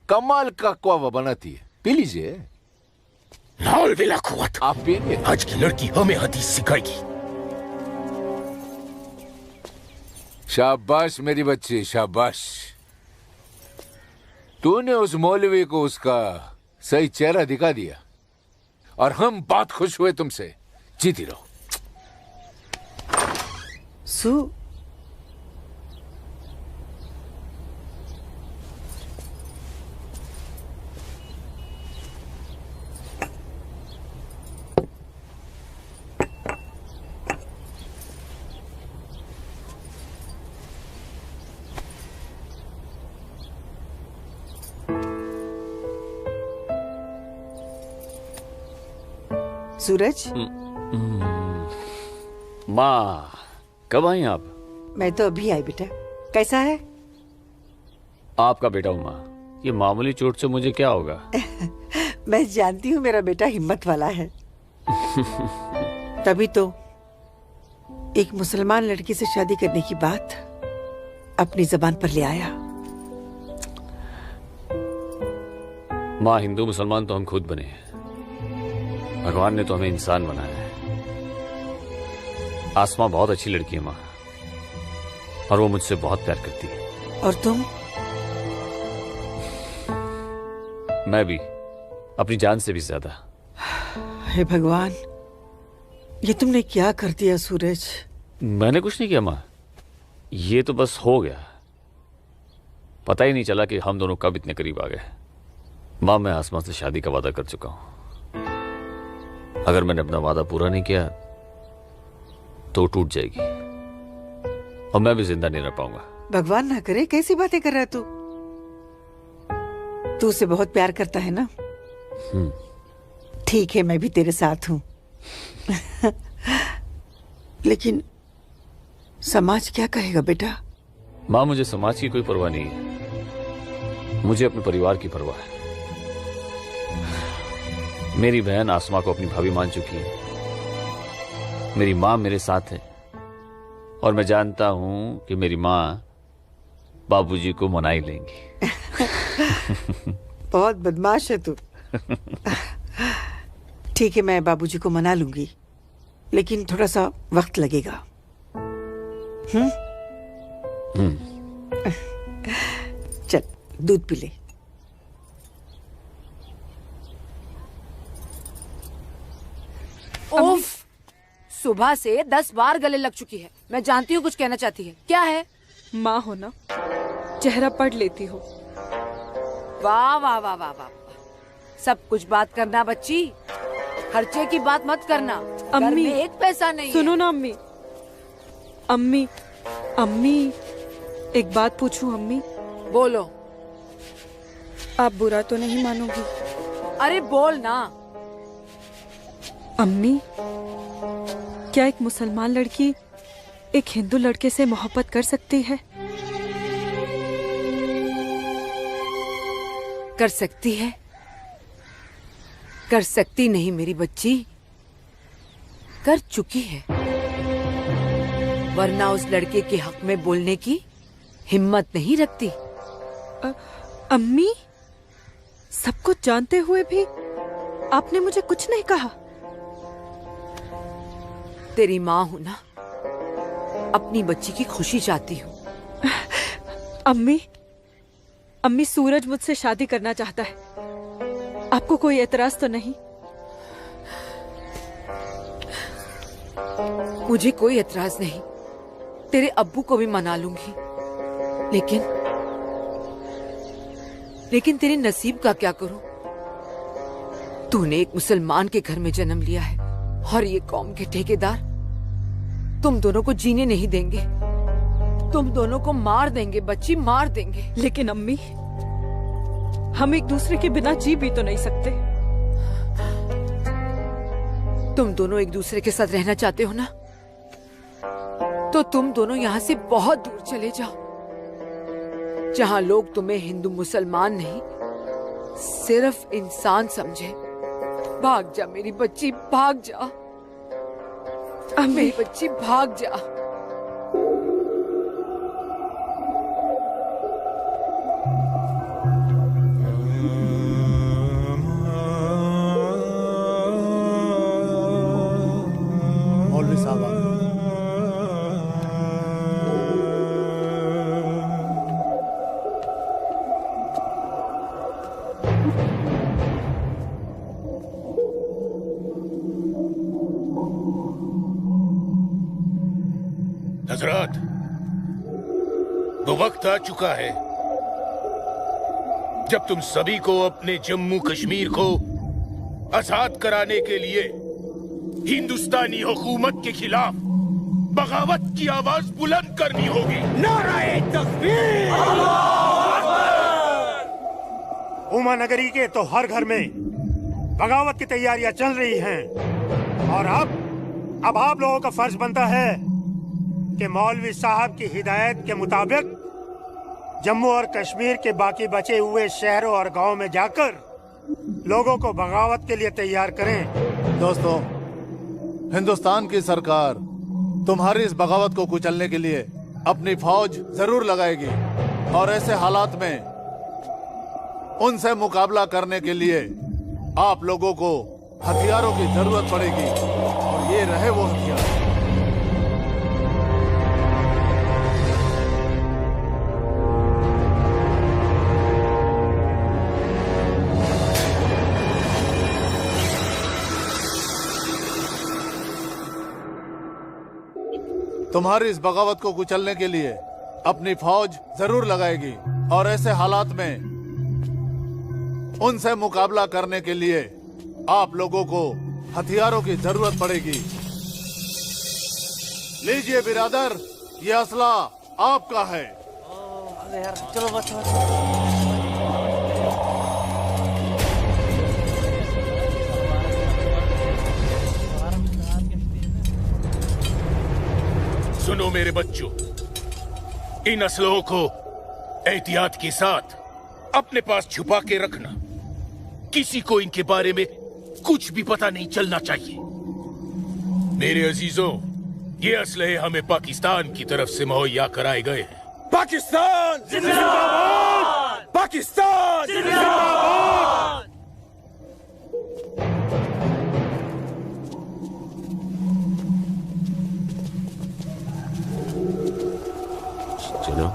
कमाल का कावा बनाती है, पी लीजिए। आप पिएंगे? आज की लड़की हमें हदीस सिखाएगी। शाबाश मेरी बच्ची, शाबाश। तूने उस मौलवी को उसका सही चेहरा दिखा दिया और हम बहुत खुश हुए तुमसे। जीती रहो। सूरज। माँ, कब आई आप? मैं तो अभी आई बेटा। कैसा है? आपका बेटा हूँ माँ, ये मामूली चोट से मुझे क्या होगा? मैं जानती हूँ मेरा बेटा हिम्मत वाला है। तभी तो एक मुसलमान लड़की से शादी करने की बात अपनी जबान पर ले आया। माँ, हिंदू मुसलमान तो हम खुद बने हैं, भगवान ने तो हमें इंसान बनाया है। आसमा बहुत अच्छी लड़की है माँ, और वो मुझसे बहुत प्यार करती है। और तुम? मैं भी, अपनी जान से भी ज्यादा। हे भगवान, ये तुमने क्या कर दिया सूरज? मैंने कुछ नहीं किया माँ, ये तो बस हो गया। पता ही नहीं चला कि हम दोनों कब इतने करीब आ गए। माँ, मैं आसमा से शादी का वादा कर चुका हूं। अगर मैंने अपना वादा पूरा नहीं किया तो टूट जाएगी और मैं भी जिंदा नहीं रह पाऊंगा। भगवान ना करे, कैसी बातें कर रहा है तू? तू उसे बहुत प्यार करता है ना? ठीक है, मैं भी तेरे साथ हूँ। लेकिन समाज क्या कहेगा बेटा? माँ, मुझे समाज की कोई परवाह नहीं है, मुझे अपने परिवार की परवाह है। मेरी बहन आसमा को अपनी भाभी मान चुकी है, मेरी माँ मेरे साथ है, और मैं जानता हूं कि मेरी माँ बाबूजी को मना ही लेंगी। बहुत बदमाश है तू। ठीक है, मैं बाबूजी को मना लूंगी, लेकिन थोड़ा सा वक्त लगेगा। चल दूध पी ले। उफ, सुबह से 10 बार गले लग चुकी है। मैं जानती हूँ कुछ कहना चाहती है। क्या है? माँ हो ना, चेहरा पढ़ लेती हो। वाह वाह वाह वाह वाह, सब कुछ बात करना बच्ची, खर्चे की बात मत करना। घर में एक पैसा नहीं सुनो है। ना अम्मी। अम्मी अम्मी एक बात पूछूं अम्मी? बोलो। आप बुरा तो नहीं मानोगी? अरे बोल ना। अम्मी, क्या एक मुसलमान लड़की एक हिंदू लड़के से मोहब्बत कर सकती है? कर सकती है, कर सकती नहीं मेरी बच्ची, कर चुकी है। वरना उस लड़के के हक में बोलने की हिम्मत नहीं रखती। अम्मी, सब कुछ जानते हुए भी आपने मुझे कुछ नहीं कहा। तेरी माँ हूं ना, अपनी बच्ची की खुशी चाहती हूँ। अम्मी, अम्मी सूरज मुझसे शादी करना चाहता है, आपको कोई एतराज तो नहीं? मुझे कोई एतराज नहीं, तेरे अब्बू को भी मना लूंगी। लेकिन तेरे नसीब का क्या करूं? तूने एक मुसलमान के घर में जन्म लिया है और ये कौम के ठेकेदार तुम दोनों को जीने नहीं देंगे। तुम दोनों को मार देंगे बच्ची, मार देंगे। लेकिन अम्मी, हम एक दूसरे के बिना जी भी तो नहीं सकते। तुम दोनों एक दूसरे के साथ रहना चाहते हो ना, तो तुम दोनों यहाँ से बहुत दूर चले जाओ, जहाँ लोग तुम्हें हिंदू मुसलमान नहीं, सिर्फ इंसान समझे। भाग जा मेरी बच्ची, भाग जा। मेरी बच्ची भाग जा। मौलवी साहब आ गए। हजरत, तो वक्त आ चुका है जब तुम सभी को अपने जम्मू कश्मीर को आजाद कराने के लिए हिंदुस्तानी हुकूमत के खिलाफ बगावत की आवाज बुलंद करनी होगी। नारे तकबीर! उमा नगरी के तो हर घर में बगावत की तैयारियां चल रही हैं और अब आप लोगों का फर्ज बनता है कि मौलवी साहब की हिदायत के मुताबिक जम्मू और कश्मीर के बाकी बचे हुए शहरों और गांवों में जाकर लोगों को बगावत के लिए तैयार करें। दोस्तों, हिंदुस्तान की सरकार तुम्हारी इस बगावत को कुचलने के लिए अपनी फौज जरूर लगाएगी और ऐसे हालात में उनसे मुकाबला करने के लिए आप लोगों को हथियारों की जरूरत पड़ेगी और ये रहे वो हथियार। तुम्हारी इस बगावत को कुचलने के लिए अपनी फौज जरूर लगाएगी और ऐसे हालात में उनसे मुकाबला करने के लिए आप लोगों को हथियारों की जरूरत पड़ेगी। लीजिए बिरादर, ये असला आपका है। चलो बस। सुनो मेरे बच्चों, इन असलों को एहतियात के साथ अपने पास छुपा के रखना। किसी को इनके बारे में कुछ भी पता नहीं चलना चाहिए। मेरे अजीजों, ये असलहे हमें पाकिस्तान की तरफ से मुहैया कराए गए हैं। पाकिस्तान जिंदाबाद! पाकिस्तान जिंदाबाद! जनाब,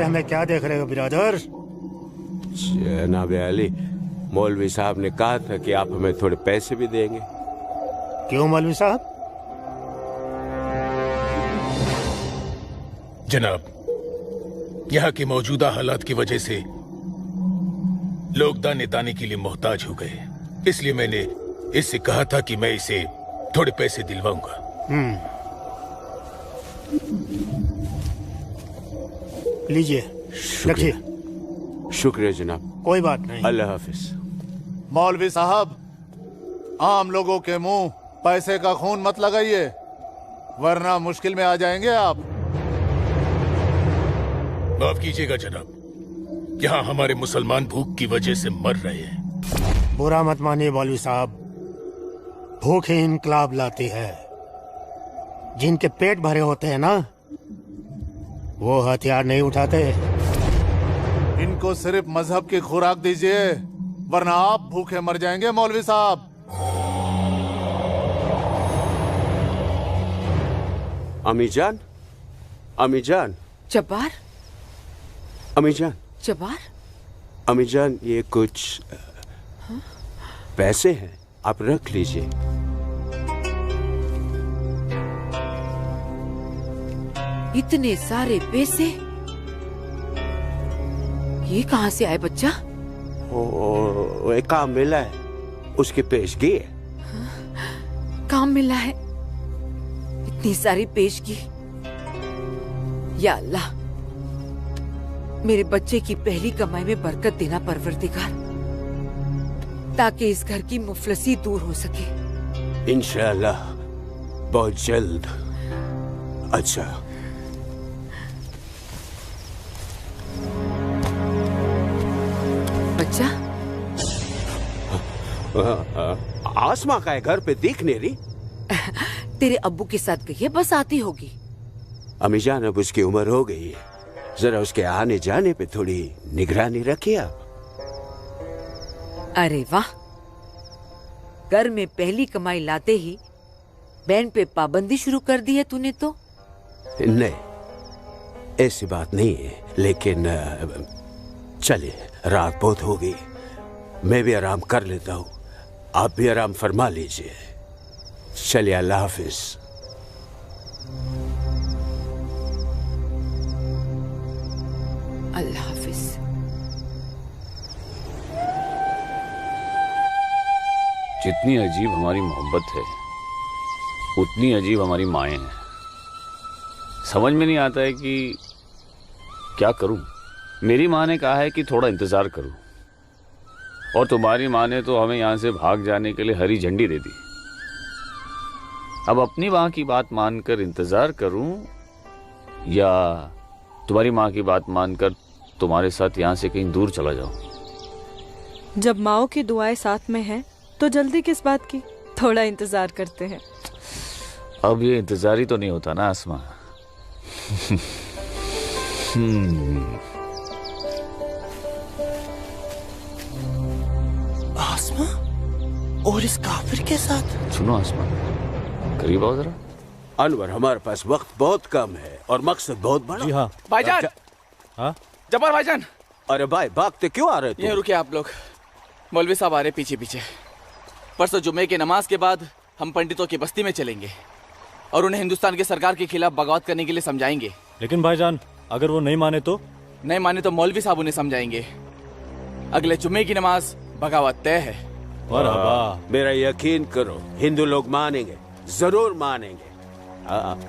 से हमें क्या देख रहे हो बिरादर? जनाब अली, मौलवी साहब ने कहा था कि आप हमें थोड़े पैसे भी देंगे। क्यों मौलवी साहब? जनाब, यहाँ की मौजूदा हालात की वजह से लोग दाने दाने के लिए मोहताज हो गए, इसलिए मैंने इससे कहा था कि मैं इसे थोड़े पैसे दिलवाऊंगा। लीजिए, रखिए। शुक्रिया जनाब। कोई बात नहीं। अल्लाह हाफिज। मौलवी साहब, आम लोगों के मुंह पैसे का खून मत लगाइए, वरना मुश्किल में आ जाएंगे आप। माफ कीजिएगा जनाब, यहाँ हमारे मुसलमान भूख की वजह से मर रहे हैं। बुरा मत मानिए मौलवी साहब, भूख ही इनकलाब लाती है। जिनके पेट भरे होते हैं ना, वो हथियार नहीं उठाते। इनको सिर्फ मजहब की खुराक दीजिए, वरना आप भूखे मर जाएंगे मौलवी साहब। अम्मी जान, अम्मी जान, जब्बार, अम्मी जान, जब्बार, अम्मी जान, ये कुछ पैसे हैं, आप रख लीजिए। इतने सारे पैसे ये कहाँ से आए बच्चा? ओ, एक काम मिला है, उसकी पेशगी है। काम मिला है? इतनी सारी पेशगी? या अल्लाह, मेरे बच्चे की पहली कमाई में बरकत देना परवरदिगार, ताकि इस घर की मुफलसी दूर हो सके। इंशाअल्लाह बहुत जल्द। अच्छा, बच्चा, आसमा का है, घर पे दिख नहीं रही। तेरे अब्बू के साथ गई है, बस आती होगी। अम्मी जान, अब उसकी उम्र हो गई है, जरा उसके आने जाने पे थोड़ी निगरानी रखिए आप। अरे वाह, घर में पहली कमाई लाते ही बहन पे पाबंदी शुरू कर दी है तूने तो। नहीं, ऐसी बात नहीं है, लेकिन चलिए, रात बहुत हो गई, मैं भी आराम कर लेता हूँ, आप भी आराम फरमा लीजिए। चलिए, अल्लाह हाफिज। अल्लाह हाफिज। जितनी अजीब हमारी मोहब्बत है, उतनी अजीब हमारी माएँ हैं। समझ में नहीं आता है कि क्या करूं। मेरी माँ ने कहा है कि थोड़ा इंतजार करूं, और तुम्हारी माँ ने तो हमें यहाँ से भाग जाने के लिए हरी झंडी दे दी। अब अपनी माँ की बात मानकर इंतजार करूं, या तुम्हारी माँ की बात मानकर तुम्हारे साथ यहाँ से कहीं दूर चला जाऊं। जब माओ की दुआएं साथ में हैं, तो जल्दी किस बात की, थोड़ा इंतजार करते हैं। अब ये इंतजार ही तो नहीं होता ना आसमा। आसमा और इस काफिर के साथ? सुनो आसमा, करीब आओ जरा। अनवर, हमारे पास वक्त बहुत कम है और मकसद बहुत बड़ा। जी हाँ भाईजान। हाँ? जब्बार भाईजान। अरे भाई, भागते क्यों आ रहे थे? ये रुके आप लोग, मौलवी साहब आ रहे पीछे पीछे। परसों जुम्मे की नमाज के बाद हम पंडितों की बस्ती में चलेंगे और उन्हें हिंदुस्तान की सरकार के खिलाफ बगावत करने के लिए समझाएंगे। लेकिन भाईजान, अगर वो नहीं माने तो? नहीं माने तो मौलवी साहब उन्हें समझाएंगे। अगले जुम्मे की नमाज बगावत तय है। मेरा यकीन करो, हिंदू लोग मानेंगे, जरूर मानेंगे।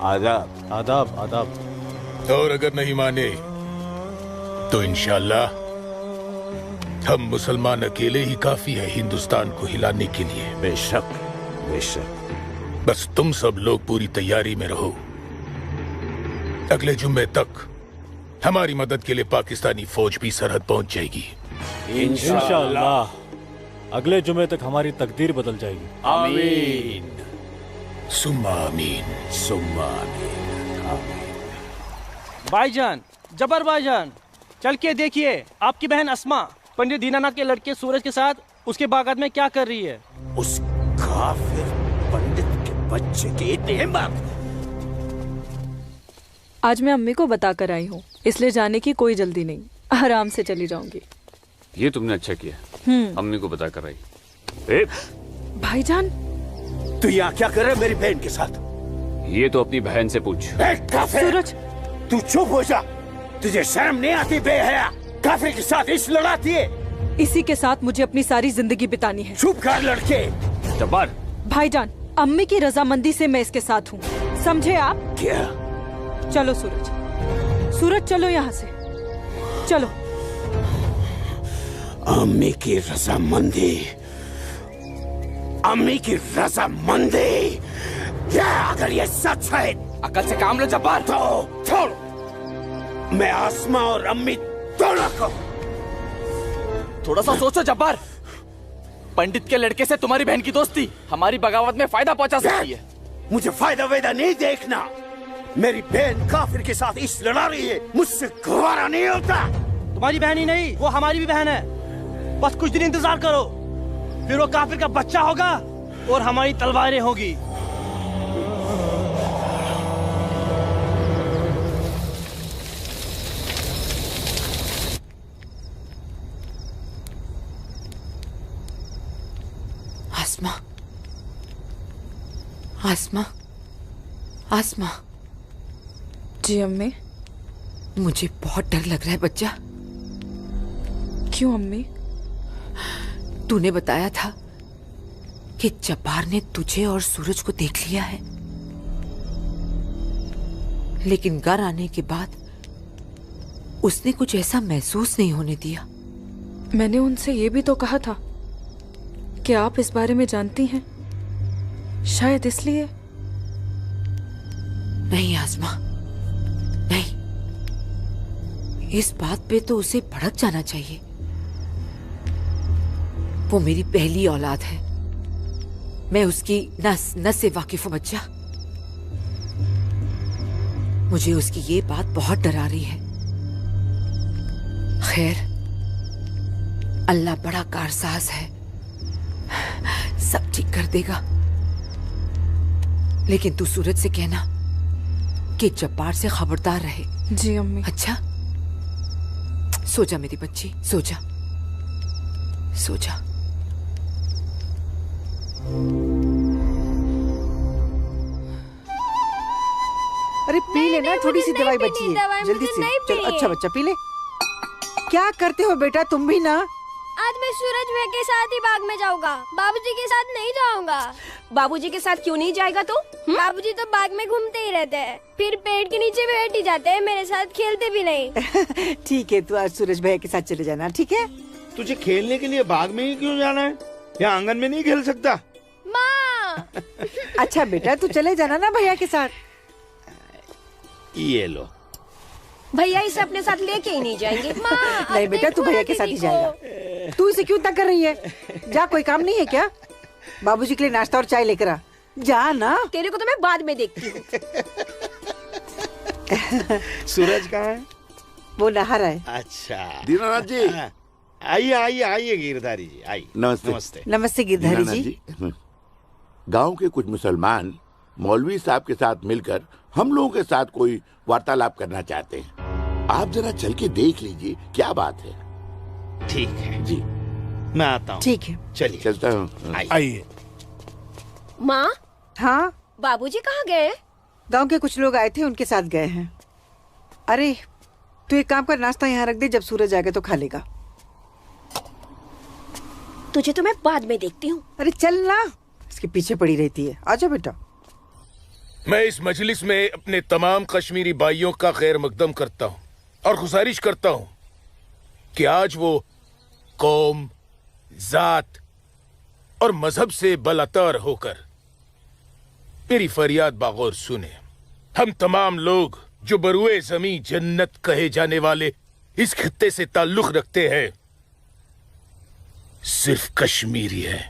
आदाब आदाब आदाब। और अगर नहीं माने तो इंशाल्लाह हम मुसलमान अकेले ही काफी है हिंदुस्तान को हिलाने के लिए। बेशक बेशक। बस तुम सब लोग पूरी तैयारी में रहो। अगले जुम्मे तक हमारी मदद के लिए पाकिस्तानी फौज भी सरहद पहुंच जाएगी। इंशाल्लाह अगले जुम्मे तक हमारी तकदीर बदल जाएगी। आमीन सुम्मा आमीन सुम्मा आमीन। भाईजान, जबर भाईजान, चल के देखिए आपकी बहन अस्मा पंडित दीनानाथ के लड़के सूरज के साथ उसके बागात में क्या कर रही है। उस काफिर पंडित के बच्चे की इतनी हिम्मत। आज मैं अम्मी को बता कर आई हूँ इसलिए जाने की कोई जल्दी नहीं, आराम से चली जाऊंगी। ये तुमने अच्छा किया, अम्मी को बता कर आई। भाईजान, तू यहाँ क्या कर रहा है मेरी बहन के साथ? ये तो अपनी बहन से पूछ। सूरज, तू चुप हो जा। तुझे शर्म नहीं आती बेहया? काफिर के साथ इश्क लड़ाती है। इसी के साथ मुझे अपनी सारी जिंदगी बितानी है। चुप कर लड़के। जब्बार। भाईजान, अम्मी की रजामंदी से मैं इसके साथ हूँ, समझे आप? क्या? चलो सूरज, सूरज चलो यहाँ से, चलो। अम्मी की रजामंदी, अम्मी की रजामंदी। क्या अगर ये सच है? अकल से काम लो जब्बार। तो छोड़, मैं आसमा और अम्मी दोनों को। थोड़ा सा सोचो जब्बार, पंडित के लड़के से तुम्हारी बहन की दोस्ती हमारी बगावत में फायदा पहुंचा सकती है। मुझे फायदा वेदा नहीं देखना। मेरी बहन काफिर के साथ इश्क लड़ा रही है, मुझसे गवारा नहीं होता। तुम्हारी बहन ही नहीं, वो हमारी भी बहन है। बस कुछ दिन इंतजार करो, फिर वो काफिर का बच्चा होगा और हमारी तलवारें होगी। आसमा, आसमा, आसमा। जी अम्मी। मुझे बहुत डर लग रहा है बच्चा। क्यों अम्मी? तूने बताया था कि जब्बार ने तुझे और सूरज को देख लिया है, लेकिन घर आने के बाद उसने कुछ ऐसा महसूस नहीं होने दिया। मैंने उनसे ये भी तो कहा था कि आप इस बारे में जानती हैं, शायद इसलिए। नहीं आसमा, नहीं। इस बात पे तो उसे भड़क जाना चाहिए। वो मेरी पहली औलाद है, मैं उसकी नस नस से वाकिफ हूं बच्चा। मुझे उसकी ये बात बहुत डरा रही है। खैर, अल्लाह बड़ा कारसाज है, सब ठीक कर देगा। लेकिन तू सूरज से कहना कि जब्बार से खबरदार रहे। जी अम्मी। अच्छा, सो जा मेरी बच्ची, सो जा, सो जा। अरे पी लेना, थोड़ी सी दवाई बची है, जल्दी से। चलो, अच्छा बच्चा पी ले। क्या करते हो बेटा तुम भी ना? आज मैं सूरज भैया के साथ ही बाग में जाऊंगा, बाबूजी के साथ नहीं जाऊंगा। बाबूजी के साथ क्यों नहीं जाएगा तू? बाबूजी तो बाग में घूमते ही रहते हैं, फिर पेड़ के नीचे बैठ ही जाते हैं, मेरे साथ खेलते भी नहीं। ठीक है, तू आज सूरज भैया के साथ चले जाना, ठीक है? तुझे खेलने के लिए बाग में ही क्यों जाना है? यहाँ आंगन में नहीं खेल सकता? माँ। अच्छा बेटा, तू चले जाना ना भैया के साथ। ये लो। भैया इसे अपने साथ लेके ही नहीं जाएंगे। माँ, नहीं बेटा, तू भैया के साथ ही जाएगा। तू इसे क्यों तंग कर रही है? जा, कोई काम नहीं है क्या? बाबूजी के लिए नाश्ता और चाय लेकर आ। जा ना। तेरे को तो मैं बाद में देखती हूँ। सूरज कहाँ है? वो नहा रहा है। अच्छा दीनानाथ जी। आइए आइए आइए गिरधारी जी, आइए। नमस्ते। नमस्ते। नमस्ते गिरधारी जी। गांव के कुछ मुसलमान मौलवी साहब के साथ मिलकर हम लोगों के साथ कोई वार्तालाप करना चाहते हैं। आप जरा चल के देख लीजिए क्या बात है। ठीक है जी, मैं आता हूँ। ठीक है, चलिए चलता हूँ। आइए। माँ। हाँ बाबूजी कहाँ गए? गांव के कुछ लोग आए थे, उनके साथ गए हैं। अरे तू एक काम कर, नाश्ता यहाँ रख दे, जब सूरज आएगा तो खा लेगा। तुझे तो मैं बाद में देखती हूँ। अरे चल ना, इसके पीछे पड़ी रहती है। आजा बेटा। मैं इस मजलिस में अपने तमाम कश्मीरी भाइयों का खैर मकदम करता हूँ और गुजारिश करता हूँ कि आज वो कौम, जात और मजहब से बलातर होकर मेरी फरियाद बागौर सुने। हम तमाम लोग जो बरुए जमी जन्नत कहे जाने वाले इस खित्ते से ताल्लुक रखते हैं, सिर्फ कश्मीरी है।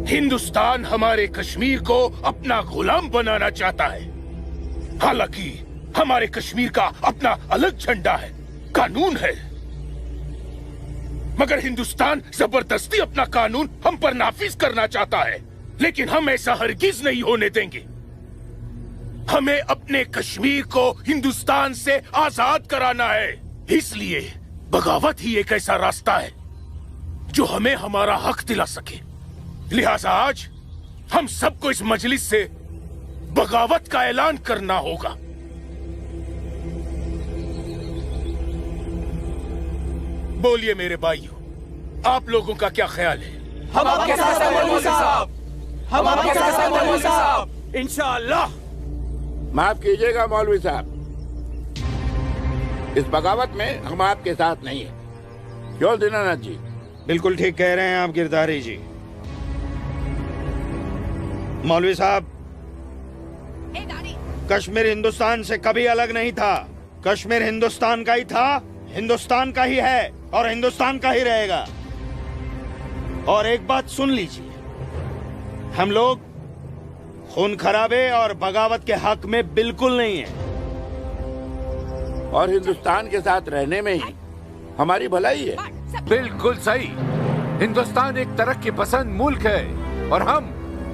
हिंदुस्तान हमारे कश्मीर को अपना गुलाम बनाना चाहता है। हालांकि हमारे कश्मीर का अपना अलग झंडा है, कानून है, मगर हिंदुस्तान जबरदस्ती अपना कानून हम पर नाफिज करना चाहता है। लेकिन हम ऐसा हरगिज नहीं होने देंगे। हमें अपने कश्मीर को हिंदुस्तान से आजाद कराना है। इसलिए बगावत ही एक ऐसा रास्ता है जो हमें हमारा हक दिला सके। लिहाजा आज हम सबको इस मजलिस से बगावत का ऐलान करना होगा। बोलिए मेरे भाइयों, आप लोगों का क्या ख्याल है? हम आपके साथ हैं मौलवी साहब, हम आपके साथ हैं मौलवी साहब, इंशाअल्लाह। माफ कीजिएगा मौलवी साहब, इस बगावत में हम आपके साथ नहीं है। क्यों दीनानाथ जी? बिल्कुल ठीक कह रहे हैं आप गिरधारी जी। मौलवी साहब, कश्मीर हिंदुस्तान से कभी अलग नहीं था। कश्मीर हिंदुस्तान का ही था, हिंदुस्तान का ही है और हिंदुस्तान का ही रहेगा। और एक बात सुन लीजिए, हम लोग खून खराबे और बगावत के हक में बिल्कुल नहीं है। और हिंदुस्तान के साथ रहने में ही हमारी भलाई है। बिल्कुल सही। हिंदुस्तान एक तरक्की पसंद मुल्क है और हम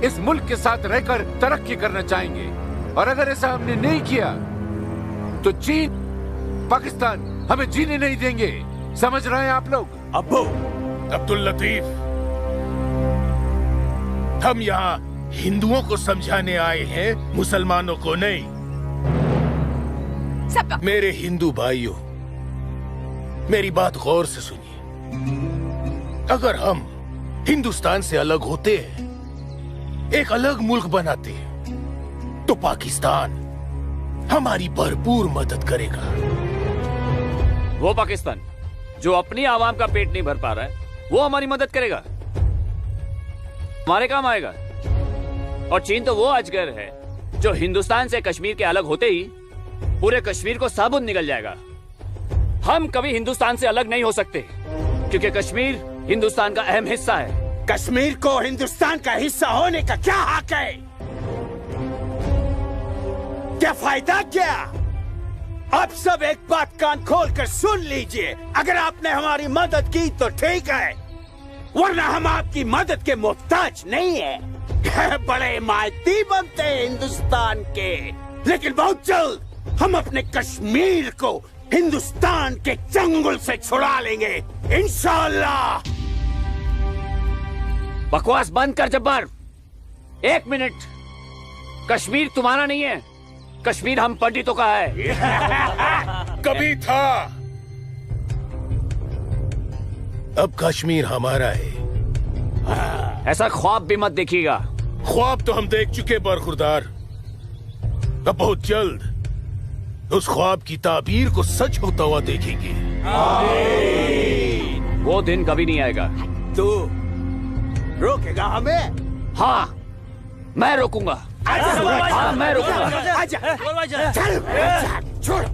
इस मुल्क के साथ रहकर तरक्की करना चाहेंगे। और अगर ऐसा हमने नहीं किया तो चीन, पाकिस्तान हमें जीने नहीं देंगे। समझ रहे हैं आप लोग? अब्बू अब्दुल लतीफ, हम यहाँ हिंदुओं को समझाने आए हैं, मुसलमानों को नहीं। मेरे हिंदू भाइयों, मेरी बात गौर से सुनिए। अगर हम हिंदुस्तान से अलग होते हैं, एक अलग मुल्क बनाते हैं, तो पाकिस्तान हमारी भरपूर मदद करेगा। वो पाकिस्तान जो अपनी आवाम का पेट नहीं भर पा रहा है, वो हमारी मदद करेगा, हमारे काम आएगा। और चीन तो वो अजगर है जो हिंदुस्तान से कश्मीर के अलग होते ही पूरे कश्मीर को साबुत निकल जाएगा। हम कभी हिंदुस्तान से अलग नहीं हो सकते, क्योंकि कश्मीर हिंदुस्तान का अहम हिस्सा है। कश्मीर को हिंदुस्तान का हिस्सा होने का क्या हक है? क्या फायदा क्या? आप सब एक बात कान खोल कर सुन लीजिए। अगर आपने हमारी मदद की तो ठीक है, वरना हम आपकी मदद के मोहताज नहीं है। बड़े मायती बनते हैं हिंदुस्तान के, लेकिन बहुत जल्द हम अपने कश्मीर को हिंदुस्तान के चंगुल से छुड़ा लेंगे, इंशाअल्लाह। बकवास बंद कर जब्बार। एक मिनट, कश्मीर तुम्हारा नहीं है, कश्मीर हम पंडितों का है। कभी था, अब कश्मीर हमारा है। ऐसा ख्वाब भी मत देखिएगा। ख्वाब तो हम देख चुके बरखुरदार। अब बहुत जल्द उस ख्वाब की ताबीर को सच होता हुआ देखेंगे। वो दिन कभी नहीं आएगा। तू रोकेगा हमें? हाँ, मैं रोकूंगा। हाँ, मैं रोकूंगा। आजा, चल, छोड़।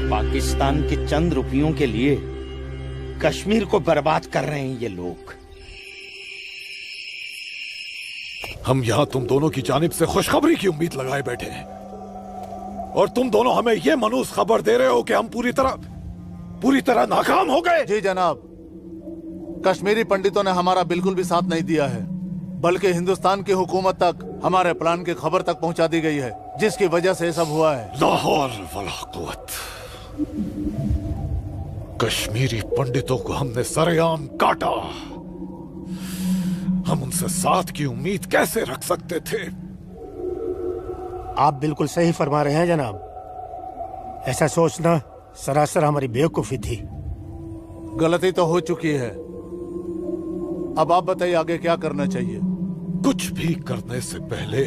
पाकिस्तान के चंद रुपयों के लिए कश्मीर को बर्बाद कर रहे हैं ये लोग। हम यहाँ तुम दोनों की जानिब से खुशखबरी की उम्मीद लगाए बैठे हैं, और तुम दोनों हमें ये मनूस खबर दे रहे हो कि हम पूरी तरह नाकाम हो गए। जी जनाब, कश्मीरी पंडितों ने हमारा बिल्कुल भी साथ नहीं दिया है, बल्कि हिंदुस्तान की हुकूमत तक हमारे प्लान की खबर तक पहुंचा दी गई है, जिसकी वजह से ये सब हुआ है। ला हौल वला कुव्वत। कश्मीरी पंडितों को हमने सरेआम काटा। हम उनसे साथ की उम्मीद कैसे रख सकते थे? आप बिल्कुल सही फरमा रहे हैं जनाब। ऐसा सोचना सरासर हमारी बेवकूफी थी। गलती तो हो चुकी है, अब आप बताइए आगे क्या करना चाहिए। कुछ भी करने से पहले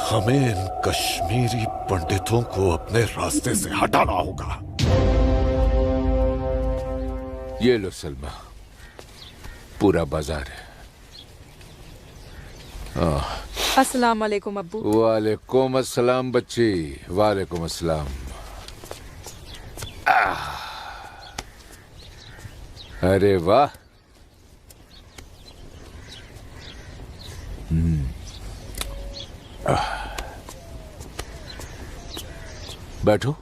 हमें इन कश्मीरी पंडितों को अपने रास्ते से हटाना होगा। ये लो सलमा, पूरा बाजार है। अस्सलाम वालेकुम अब्बू। वालेकुम अस्सलाम बच्ची, वालेकुम अस्सलाम। अरे वाह, बैठो।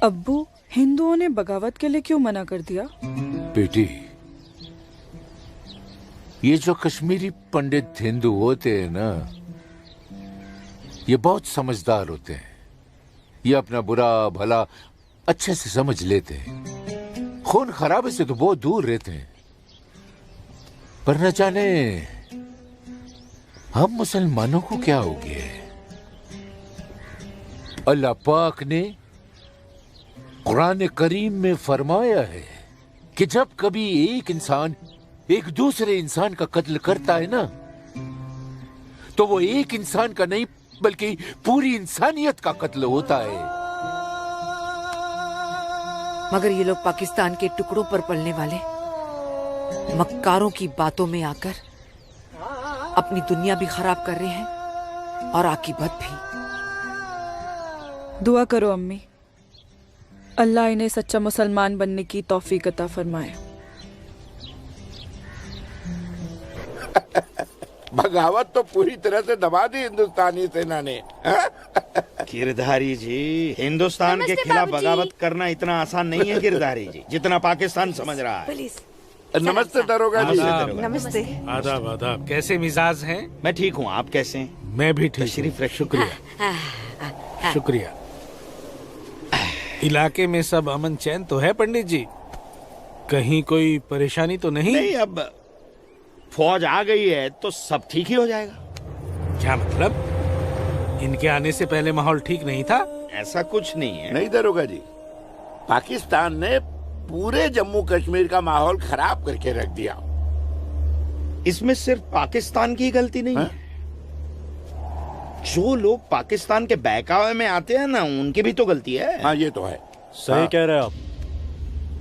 अब्बू, हिंदुओं ने बगावत के लिए क्यों मना कर दिया? बेटी, ये जो कश्मीरी पंडित हिंदू होते हैं ना, ये बहुत समझदार होते हैं। ये अपना बुरा भला अच्छे से समझ लेते हैं। खून खराबे से तो बहुत दूर रहते हैं। पर न जाने हम मुसलमानों को क्या हो गया है। अल्लाह पाक ने कुरान करीम में फरमाया है कि जब कभी एक इंसान एक दूसरे इंसान का कत्ल करता है ना, तो वो एक इंसान का नहीं बल्कि पूरी इंसानियत का कत्ल होता है। मगर ये लोग पाकिस्तान के टुकड़ों पर पलने वाले मक्कारों की बातों में आकर अपनी दुनिया भी खराब कर रहे हैं और आकीबत भी। दुआ करो अम्मी, अल्लाह इन्हें सच्चा मुसलमान बनने की तौफीक अता फरमाए। बगावत तो पूरी तरह से दबा दी हिंदुस्तानी सेना ने। गिरधारी जी, हिंदुस्तान के खिलाफ बगावत करना इतना आसान नहीं है गिरधारी जी, जितना पाकिस्तान समझ रहा है। नमस्ते दरोगा जी। नमस्ते। आदाब आदाब। कैसे मिजाज हैं? मैं ठीक हूँ, आप कैसे हैं? मैं भी ठीक। तशरीफ रखिए। शुक्रिया शुक्रिया। इलाके में सब अमन चैन तो है पंडित जी? कहीं कोई परेशानी तो नहीं? नहीं, अब फौज आ गई है तो सब ठीक ही हो जाएगा। क्या मतलब? इनके आने से पहले माहौल ठीक नहीं था? ऐसा कुछ नहीं है। नहीं दरोगा जी, पाकिस्तान ने पूरे जम्मू कश्मीर का माहौल खराब करके रख दिया। इसमें सिर्फ पाकिस्तान की गलती नहीं है। जो लोग पाकिस्तान के बहकावे में आते हैं ना, उनकी भी तो गलती है। हाँ, ये तो है। सही कह रहे हैं आप।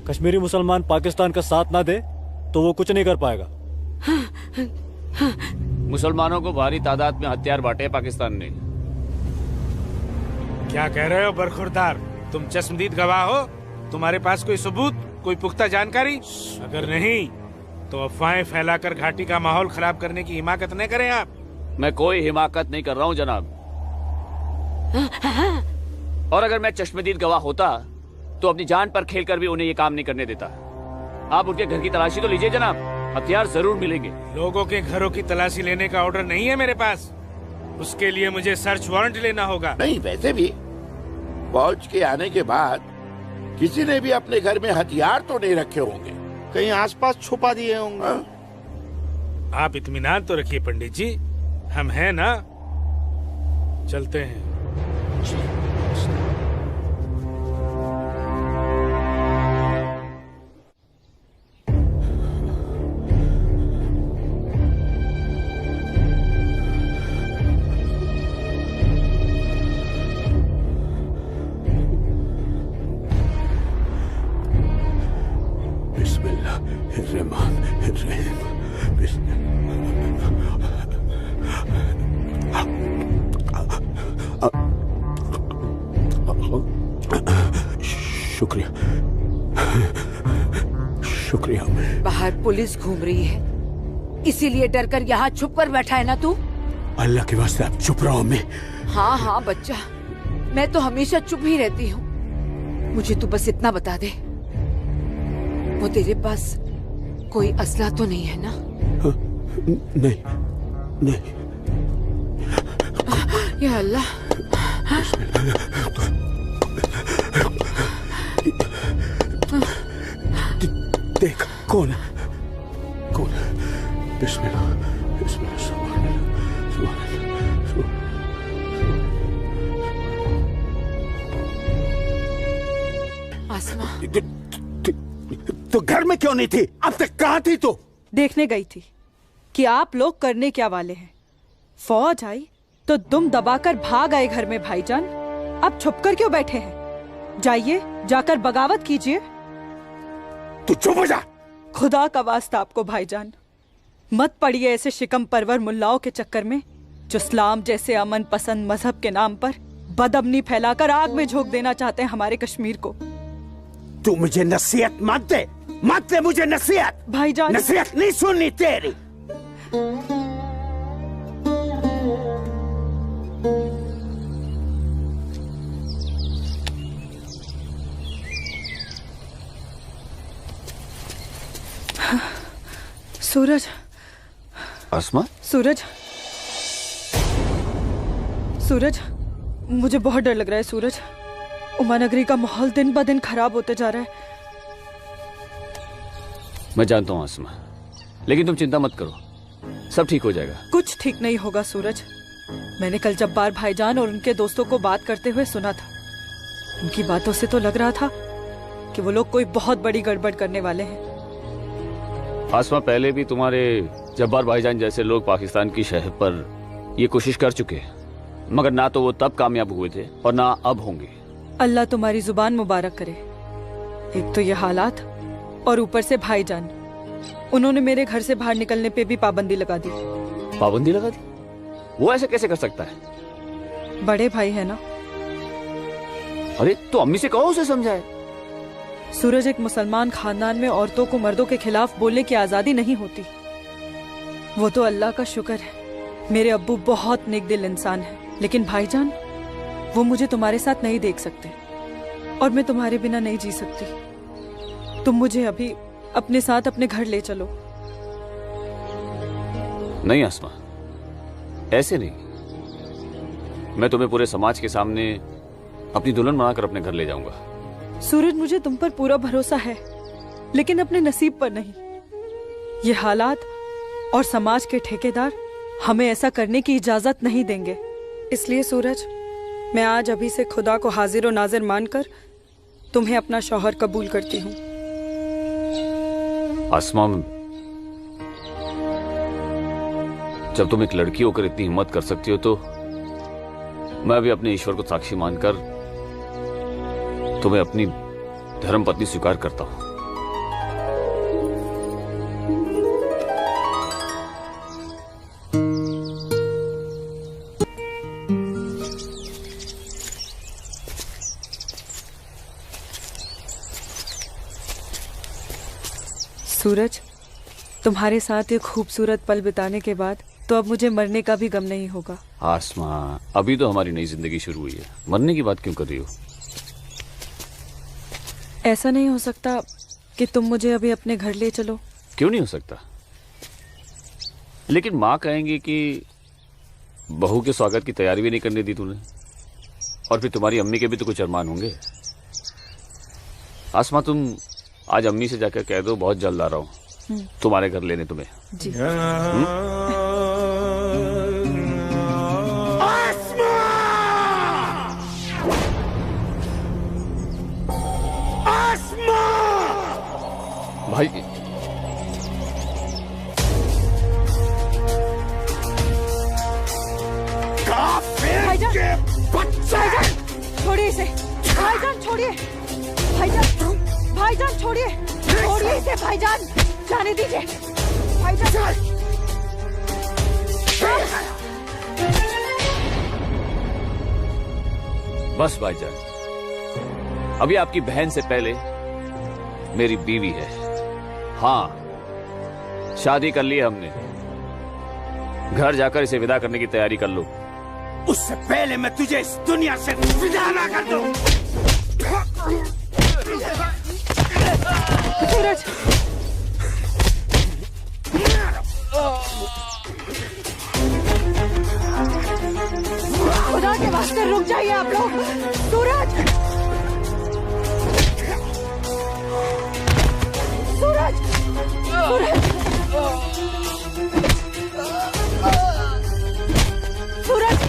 कश्मीरी मुसलमान पाकिस्तान का साथ ना दे तो वो कुछ नहीं कर पाएगा। मुसलमानों को भारी तादाद में हथियार बांटे पाकिस्तान ने। क्या कह रहे हो बरखुरदार? तुम चश्मदीद गवाह हो? तुम्हारे पास कोई सबूत, कोई पुख्ता जानकारी? अगर नहीं तो अफवाहें फैलाकर घाटी का माहौल खराब करने की हिमाकत न करें आप। मैं कोई हिमाकत नहीं कर रहा हूँ जनाब। और अगर मैं चश्मदीद गवाह होता तो अपनी जान पर खेलकर भी उन्हें ये काम नहीं करने देता। आप उनके घर की तलाशी तो लीजिए जनाब, हथियार जरूर मिलेंगे। लोगों के घरों की तलाशी लेने का ऑर्डर नहीं है मेरे पास। उसके लिए मुझे सर्च वारंट लेना होगा। नहीं, वैसे भी फौज के आने के बाद किसी ने भी अपने घर में हथियार तो नहीं रखे होंगे, कहीं आसपास छुपा दिए होंगे। आप इत्मीनान तो रखिए पंडित जी, हम हैं ना। चलते हैं। शुक्रिया शुक्रिया। बाहर पुलिस घूम रही है, इसीलिए डर कर यहाँ छुप कर बैठा है ना तू? अल्लाह के वास्ते आप चुप रहो। मैं हाँ हाँ बच्चा, मैं तो हमेशा चुप ही रहती हूँ। मुझे तू बस इतना बता दे, वो तेरे पास कोई असला तो नहीं है ना? नहीं नहीं। या अल्लाह। देख कौन है, कौन है? बिस्मिल्लाह बिस्मिल्लाह आसमा, तो घर में क्यों नहीं थी? अब तक कहाँ थी तू? देखने गई थी कि आप लोग करने क्या वाले हैं। फौज आई तो दुम दबाकर भाग आए घर में भाईजान। अब छुपकर क्यों बैठे हैं? जाइए, जाकर बगावत कीजिए। तू चुप हो जा। खुदा का वास्ता आपको भाईजान, मत पड़िए ऐसे शिकम परवर मुल्लाओं के चक्कर में जो इस्लाम जैसे अमन पसंद मजहब के नाम पर बदअमनी फैलाकर आग में झोंक देना चाहते हैं हमारे कश्मीर को। तू मुझे नसीहत मत दे मुझे नसीहत। भाईजान, नसीहत नहीं सुननी तेरी। सूरज। आसमा। सूरज। सूरज, मुझे बहुत डर लग रहा है सूरज। उमानगरी का माहौल दिन ब दिन खराब होते जा रहा है। मैं जानता हूँ आसमा, लेकिन तुम चिंता मत करो, सब ठीक हो जाएगा। कुछ ठीक नहीं होगा सूरज। मैंने कल जब्बार भाईजान और उनके दोस्तों को बात करते हुए सुना था। उनकी बातों से तो लग रहा था कि वो लोग कोई बहुत बड़ी गड़बड़ करने वाले हैं। आसमा, पहले भी तुम्हारे जब्बार भाईजान जैसे लोग पाकिस्तान की शहर पर ये कोशिश कर चुके हैं, मगर ना तो वो तब कामयाब हुए थे और ना अब होंगे। अल्लाह तुम्हारी जुबान मुबारक करे। एक तो ये हालात और ऊपर से भाईजान, उन्होंने मेरे घर से बाहर निकलने पे भी पाबंदी लगा दी। पाबंदी लगा दी? वो ऐसे कैसे कर सकता है? बड़े भाई है ना। अरे तो अम्मी से कहो, उसे समझाए। सूरज, एक मुसलमान खानदान में औरतों को मर्दों के खिलाफ बोलने की आजादी नहीं होती। वो तो अल्लाह का शुक्र है, मेरे अब्बू बहुत नेक दिल इंसान है, लेकिन भाईजान वो मुझे तुम्हारे साथ नहीं देख सकते और मैं तुम्हारे बिना नहीं जी सकती। तुम मुझे अभी अपने साथ अपने घर ले चलो। नहीं आसमा, ऐसे नहीं। मैं तुम्हें पूरे समाज के सामने अपनी दुल्हन बनाकर अपने घर ले जाऊंगा। सूरज, मुझे तुम पर पूरा भरोसा है, लेकिन अपने नसीब पर नहीं। ये हालात और समाज के ठेकेदार हमें ऐसा करने की इजाजत नहीं देंगे। इसलिए सूरज, मैं आज अभी से खुदा को हाजिर और नाजिर मानकर तुम्हें अपना शौहर कबूल करती हूँ। आसमा, जब तुम एक लड़की होकर इतनी हिम्मत कर सकती हो, तो मैं भी अपने ईश्वर को साक्षी मानकर तुम्हें अपनी धर्मपत्नी स्वीकार करता हूं। सूरज, तुम्हारे साथ ये खूबसूरत पल बिताने के बाद तो अब मुझे मरने का भी गम नहीं होगा। आसमा, अभी तो हमारी नई जिंदगी शुरू हुई है, मरने की बात क्यों कर रही हो? ऐसा नहीं हो सकता कि तुम मुझे अभी अपने घर ले चलो? क्यों नहीं हो सकता? लेकिन माँ कहेंगी कि बहू के स्वागत की तैयारी भी नहीं करने दी तूने, और फिर तुम्हारी अम्मी के भी तो कुछ अरमान होंगे। आसमा, तुम आज अम्मी से जाकर कह दो बहुत जल्द आ रहा हूँ तुम्हारे घर लेने तुम्हें। जी। भाई, भाईजान, छोड़िए इसे। भाईजान छोड़िए। भाईजान छोड़िए। छोड़िए इसे भाईजान, जाने दीजिए भाईजान। बस भाईजान, अभी आपकी बहन से पहले मेरी बीवी है। हाँ, शादी कर ली है हमने। घर जाकर इसे विदा करने की तैयारी कर लो। उससे पहले मैं तुझे इस दुनिया से विदा ना कर दूं। सूरज, खुदा के वास्ते रुक जाइए आप लोग। सूरज, सूरज, सूरज, सूरज।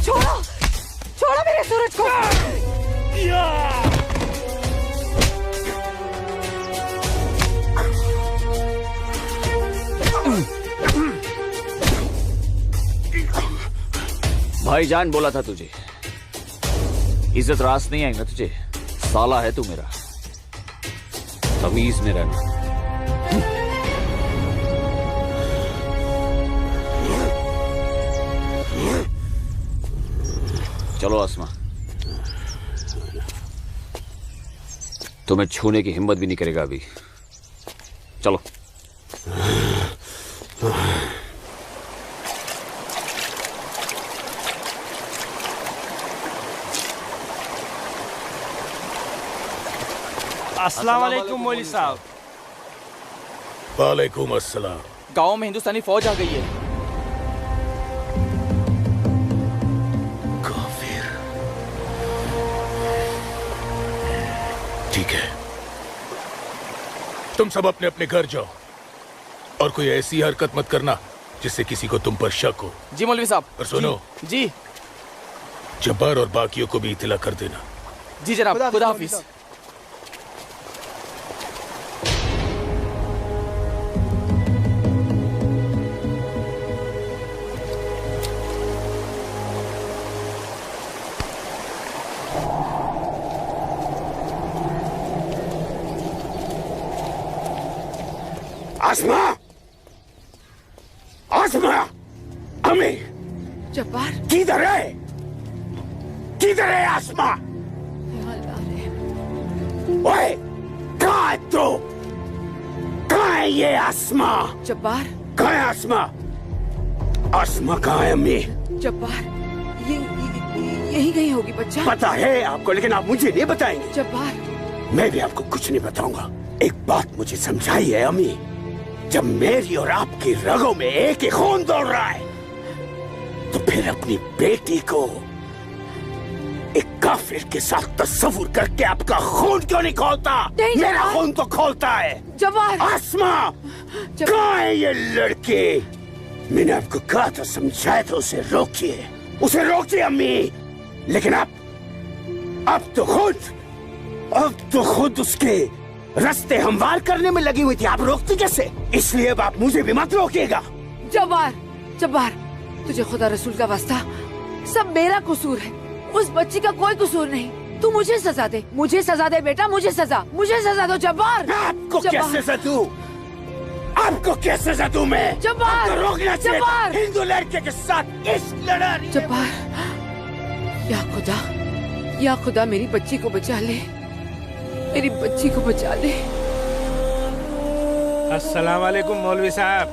छोड़ो, छोड़ो मेरे सूरज को। भाईजान बोला था तुझे, इज्जत रास नहीं आई ना तुझे। साला है तू मेरा, तमीज में रहना। चलो आसमा। तुम्हें छूने की हिम्मत भी नहीं करेगा अभी। चलो। अस्सलाम वालेकुम मौलवी साहब। वालेकुम अस्सलाम। गांव में हिंदुस्तानी फौज आ गई है। काफिर। ठीक है, तुम सब अपने अपने घर जाओ और कोई ऐसी हरकत मत करना जिससे किसी को तुम पर शक हो। जी मौलवी साहब। और सुनो जी, जब्बार और बाकियों को भी इत्तला कर देना। जी जनाब, खुदा हाफिज। आसमा, आसमा, अम्मी, जब्बार, किधर है? किधर है आसमा? ओए, कहाँ है तू? कहाँ है ये आसमा? जब्बार, कहाँ है आसमा? आसमा कहाँ है अम्मी? जब्बार, यही कहीं होगी बच्चा। पता है आपको, लेकिन आप मुझे नहीं बताएंगे। जब्बार, मैं भी आपको कुछ नहीं बताऊंगा। एक बात मुझे समझाई है अम्मी, जब मेरी और आपकी रगों में एक ही खून दौड़ रहा है, तो फिर अपनी बेटी को एक काफिर के साथ तस्वुर करके आपका खून क्यों नहीं खोलता? मेरा खून तो खोलता है। जब्बार, आसमा, कहाँ है ये लड़की? मैंने आपको कहा था, समझाया था, उसे रोकिए, उसे रोकिए अम्मी। लेकिन अब तो खुद उसके रास्ते हमवार करने में लगी हुई थी। आप रोकती कैसे? इसलिए अब आप मुझे भी मत रोकिएगा। जब्बार, जब्बार, तुझे खुदा रसूल का वास्ता, सब मेरा कसूर है, उस बच्ची का कोई कसूर नहीं। तू मुझे सजा दे, मुझे सजा दे बेटा, मुझे सजा दो। जब्बार, आपको क्या सजा दूं? आपको क्या सजा दूं मैं? जब्बार, आपको रोकना चाहिए था। जब्बार, हिंदू लड़के के साथ इस लड़ा रही है। जब्बार, या खुदा मेरी बच्ची को बचा ले, मेरी बच्ची को बचा ले। अस्सलाम वालेकुम मौलवी साहब।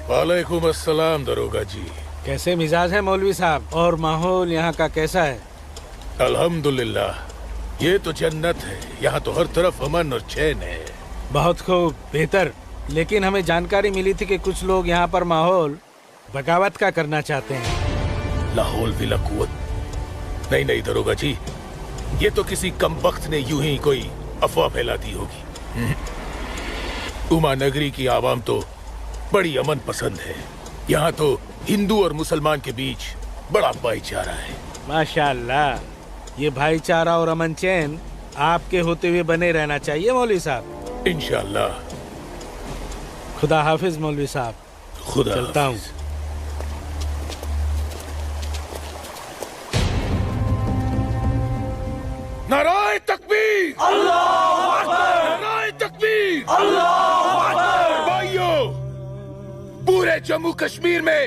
वालेकुम अस्सलाम दरोगा जी। कैसे मिजाज है मौलवी साहब, और माहौल यहाँ का कैसा है? अल्हम्दुलिल्लाह, ये तो जन्नत है। यहाँ तो हर तरफ अमन और चैन है। बहुत खूब, बेहतर। लेकिन हमें जानकारी मिली थी कि कुछ लोग यहाँ पर माहौल बगावत का करना चाहते हैं। लाहौल विला कुव्वत। नहीं नहीं दरोगा जी, ये तो किसी कमबख्त ने यूं ही कोई अफवाह फैला दी होगी। उमा नगरी की आवाम तो बड़ी अमन पसंद है। यहाँ तो हिंदू और मुसलमान के बीच बड़ा भाईचारा है। माशाअल्लाह, ये भाईचारा और अमन चैन आपके होते हुए बने रहना चाहिए मौलवी साहब। इंशाअल्लाह। खुदा हाफिज मौलवी साहब। खुदा चलता हूँ। नाराए तकबीर, अल्लाहू अकबर। नाराए तकबीर, अल्लाहू अकबर। भाइयों, पूरे जम्मू कश्मीर में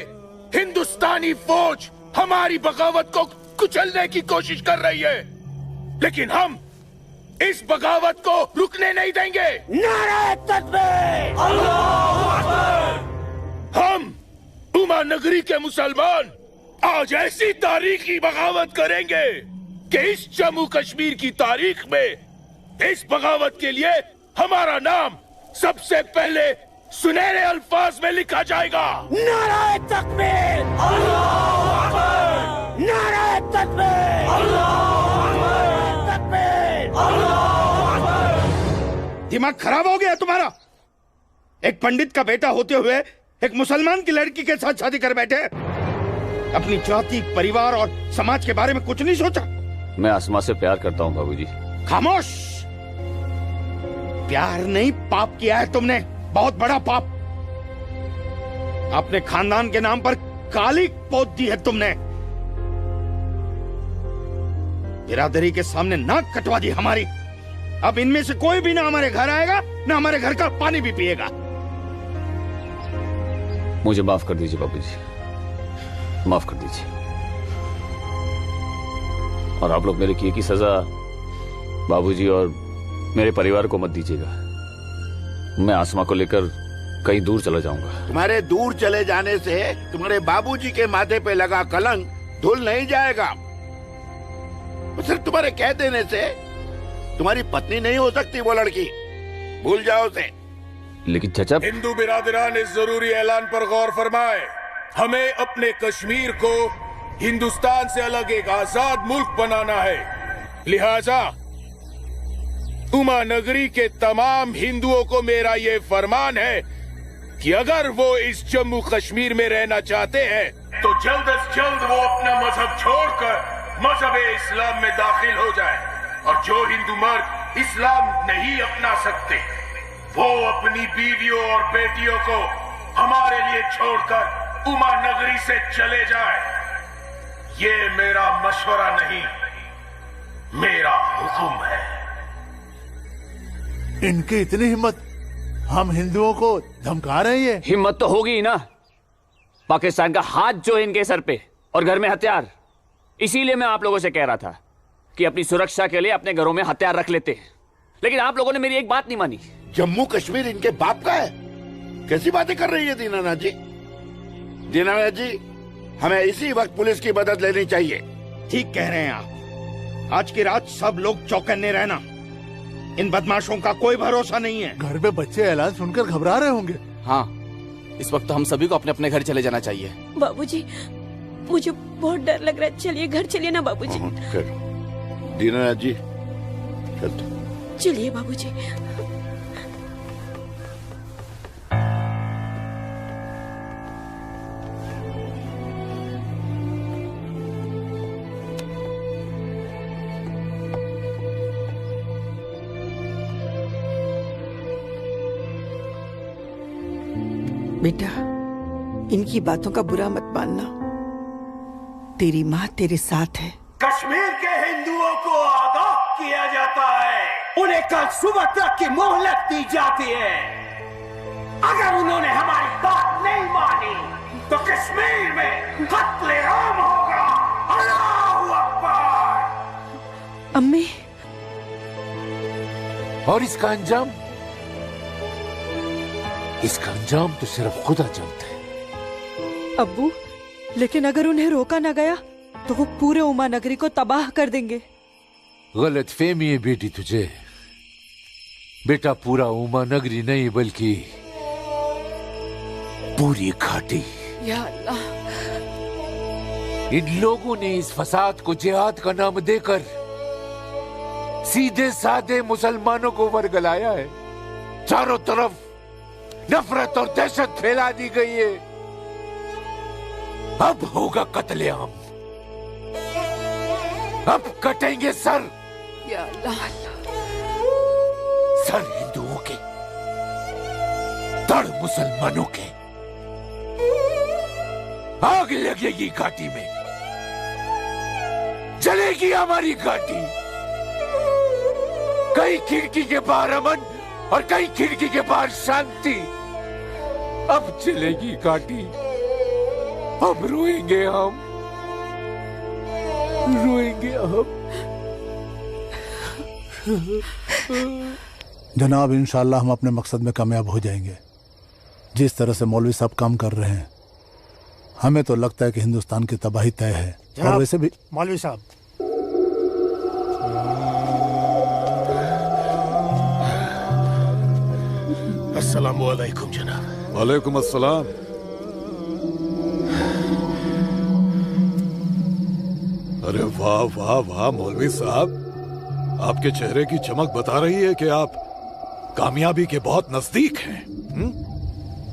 हिंदुस्तानी फौज हमारी बगावत को कुचलने की कोशिश कर रही है, लेकिन हम इस बगावत को रुकने नहीं देंगे। नाराए तकबीर, अल्लाहू अकबर। हम उमा नगरी के मुसलमान आज ऐसी तारीखी बगावत करेंगे कि इस जम्मू कश्मीर की तारीख में इस बगावत के लिए हमारा नाम सबसे पहले सुनहरे अल्फाज में लिखा जाएगा। नाराए तकबीर, अल्लाहू अकबर। नाराए तकबीर, अल्लाहू अकबर। तकबीर, अल्लाहू अकबर। दिमाग खराब हो गया तुम्हारा? एक पंडित का बेटा होते हुए एक मुसलमान की लड़की के साथ शादी कर बैठे। अपनी जाति, परिवार और समाज के बारे में कुछ नहीं सोचा? मैं आसमा से प्यार करता हूँ बाबूजी। खामोश। प्यार नहीं, पाप किया है तुमने, बहुत बड़ा पाप। अपने खानदान के नाम पर काली पोत दी है तुमने। बिरादरी के सामने नाक कटवा दी हमारी। अब इनमें से कोई भी ना हमारे घर आएगा, ना हमारे घर का पानी भी पिएगा। मुझे माफ कर दीजिए बाबूजी, माफ कर दीजिए। और आप लोग मेरे किए की सजा बाबूजी और मेरे परिवार को मत दीजिएगा। मैं आसमा को लेकर कहीं दूर चला जाऊंगा। तुम्हारे दूर चले जाने से तुम्हारे बाबूजी के माथे पे लगा कलंक धुल नहीं जाएगा। सिर्फ तुम्हारे कह देने से तुम्हारी पत्नी नहीं हो सकती वो लड़की, भूल जाओ उसे। लेकिन चचा, हिंदू बिरादरान इस जरूरी ऐलान पर गौर फरमाए। हमें अपने कश्मीर को हिंदुस्तान से अलग एक आजाद मुल्क बनाना है। लिहाजा उमा नगरी के तमाम हिंदुओं को मेरा ये फरमान है कि अगर वो इस जम्मू कश्मीर में रहना चाहते हैं तो जल्द से जल्द वो अपना मजहब छोड़कर मजहब इस्लाम में दाखिल हो जाए। और जो हिंदू मर्द इस्लाम नहीं अपना सकते वो अपनी बीवियों और बेटियों को हमारे लिए छोड़कर उमा नगरी से चले जाए। ये मेरा मशवरा नहीं, मेरा हुक्म है। इनकी इतनी हिम्मत, हम हिंदुओं को धमका रहे हैं। हिम्मत तो होगी ही ना। पाकिस्तान का हाथ जो है इनके सर पे और घर में हथियार। इसीलिए मैं आप लोगों से कह रहा था कि अपनी सुरक्षा के लिए अपने घरों में हथियार रख लेते हैं, लेकिन आप लोगों ने मेरी एक बात नहीं मानी। जम्मू कश्मीर इनके बाप का है? कैसी बातें कर रही है दीनानाथ जी? दीनानाथ जी, हमें इसी वक्त पुलिस की मदद लेनी चाहिए। ठीक कह रहे हैं आप। आज की रात सब लोग चौकन्ने रहना। इन बदमाशों का कोई भरोसा नहीं है। घर में बच्चे ऐलान सुनकर घबरा रहे होंगे। हाँ, इस वक्त तो हम सभी को अपने अपने घर चले जाना चाहिए। बाबूजी, मुझे बहुत डर लग रहा है। चलिए घर चलिए ना बाबूजी। दीनानाथ जी, चलिए बाबूजी। बेटा, इनकी बातों का बुरा मत मानना। तेरी माँ तेरे साथ है। कश्मीर के हिंदुओं को आगाह किया जाता है। उन्हें कल सुबह तक की मोहलत दी जाती है। अगर उन्होंने हमारी बात नहीं मानी तो कश्मीर में कत्लेआम होगा। अल्लाहू अकबर। अम्मी। और इसका अंजाम तो सिर्फ खुदा जानता है। अब्बू, लेकिन अगर उन्हें रोका न गया तो वो पूरे उमा नगरी को तबाह कर देंगे। गलत फहमी है बेटी तुझे। बेटा, पूरा उमा नगरी नहीं बल्कि पूरी घाटी। या अल्लाह। इन लोगों ने इस फसाद को जिहाद का नाम देकर सीधे साधे मुसलमानों को वर्गलाया है। चारों तरफ नफरत और दहशत फैला दी गई है। अब होगा कत्लेआम। अब कटेंगे सर। या अल्लाह। सर हिंदुओं के, धड़ मुसलमानों के। आग लगेगी घाटी में, जलेगी हमारी घाटी। कई खिड़की के बाहर अमन और कई खिड़की के बाहर शांति। अब चलेगी घाटी। अब रोएंगे हम, रोएंगे हम। जनाब, इंशाल्लाह हम अपने मकसद में कामयाब हो जाएंगे। जिस तरह से मौलवी साहब काम कर रहे हैं, हमें तो लगता है कि हिंदुस्तान की तबाही तय है। और वैसे भी मौलवी साहब, अस्सलामु अलैकुम जनाब। वालेकुम अस्सलाम। अरे वाह वाह वाह मौलवी साहब, आपके चेहरे की चमक बता रही है कि आप कामयाबी के बहुत नजदीक हैं।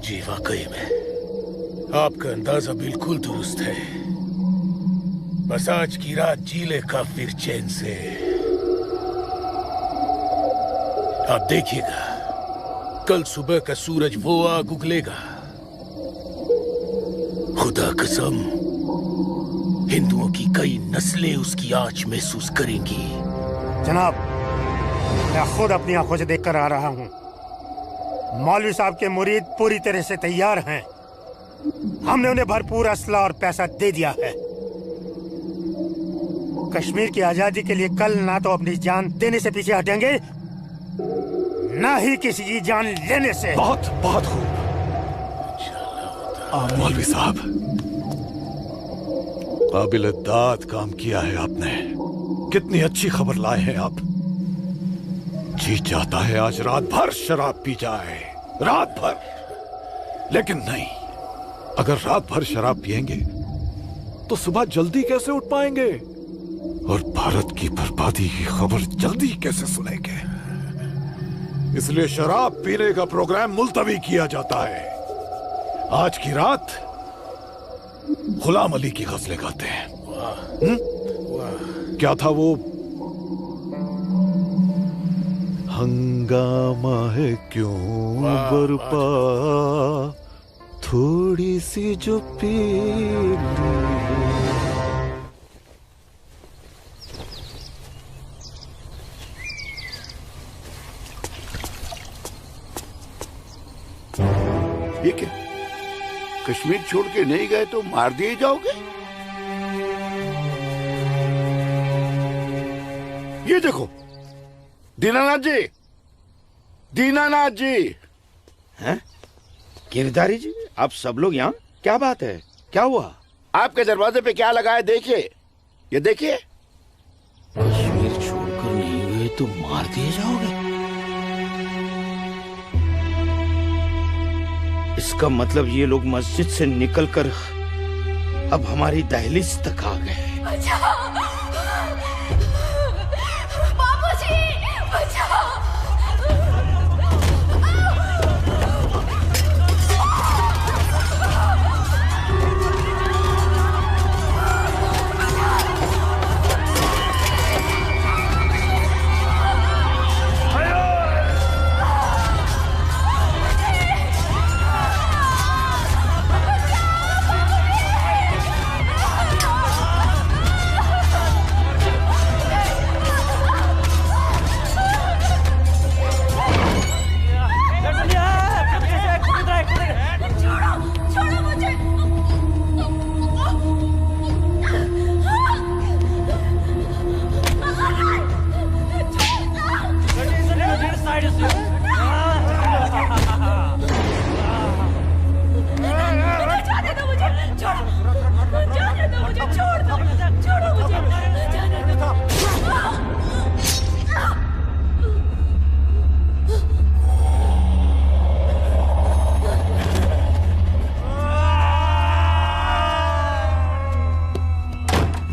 जी वाकई में आपका अंदाजा बिल्कुल दुरुस्त है। बस आज की रात जीले का फिर चैन से। आप देखिएगा, कल सुबह का सूरज वो आग उगलेगा। खुदा कसम, हिंदुओं की कई नस्लें उसकी आंच महसूस करेंगी। जनाब, मैं खुद अपनी आंखों से देखकर आ रहा हूँ। मौलवी साहब के मुरीद पूरी तरह से तैयार हैं। हमने उन्हें भरपूर असला और पैसा दे दिया है। कश्मीर की आजादी के लिए कल ना तो अपनी जान देने से पीछे हटेंगे ना ही किसी की जान लेने से। बहुत बहुत खूब मौलवी साहब, काबिल दाद काम किया है आपने। कितनी अच्छी खबर लाए हैं आप। जी चाहता है आज रात भर शराब पी जाए, रात भर। लेकिन नहीं, अगर रात भर शराब पिएंगे तो सुबह जल्दी कैसे उठ पाएंगे और भारत की बर्बादी की खबर जल्दी कैसे सुनेंगे। इसलिए शराब पीने का प्रोग्राम मुलतवी किया जाता है। आज की रात गुलाम अली की गजलें गाते हैं। क्या था वो? हंगामा है क्यों बरपा, थोड़ी सी जो पी ये क्या? कश्मीर छोड़ के नहीं गए तो मार दिए जाओगे? ये देखो, दीनानाथ जी, दीनानाथ जी। हैं? गिरधारी जी, आप सब लोग यहाँ? क्या बात है? क्या हुआ? आपके दरवाजे पे क्या लगा है? देखिए, ये देखिए। कश्मीर छोड़कर नहीं गए तो मार दिए जाओगे? इसका मतलब ये लोग मस्जिद से निकलकर अब हमारी दहलीज तक आ गए। बाबूजी, बचाओ!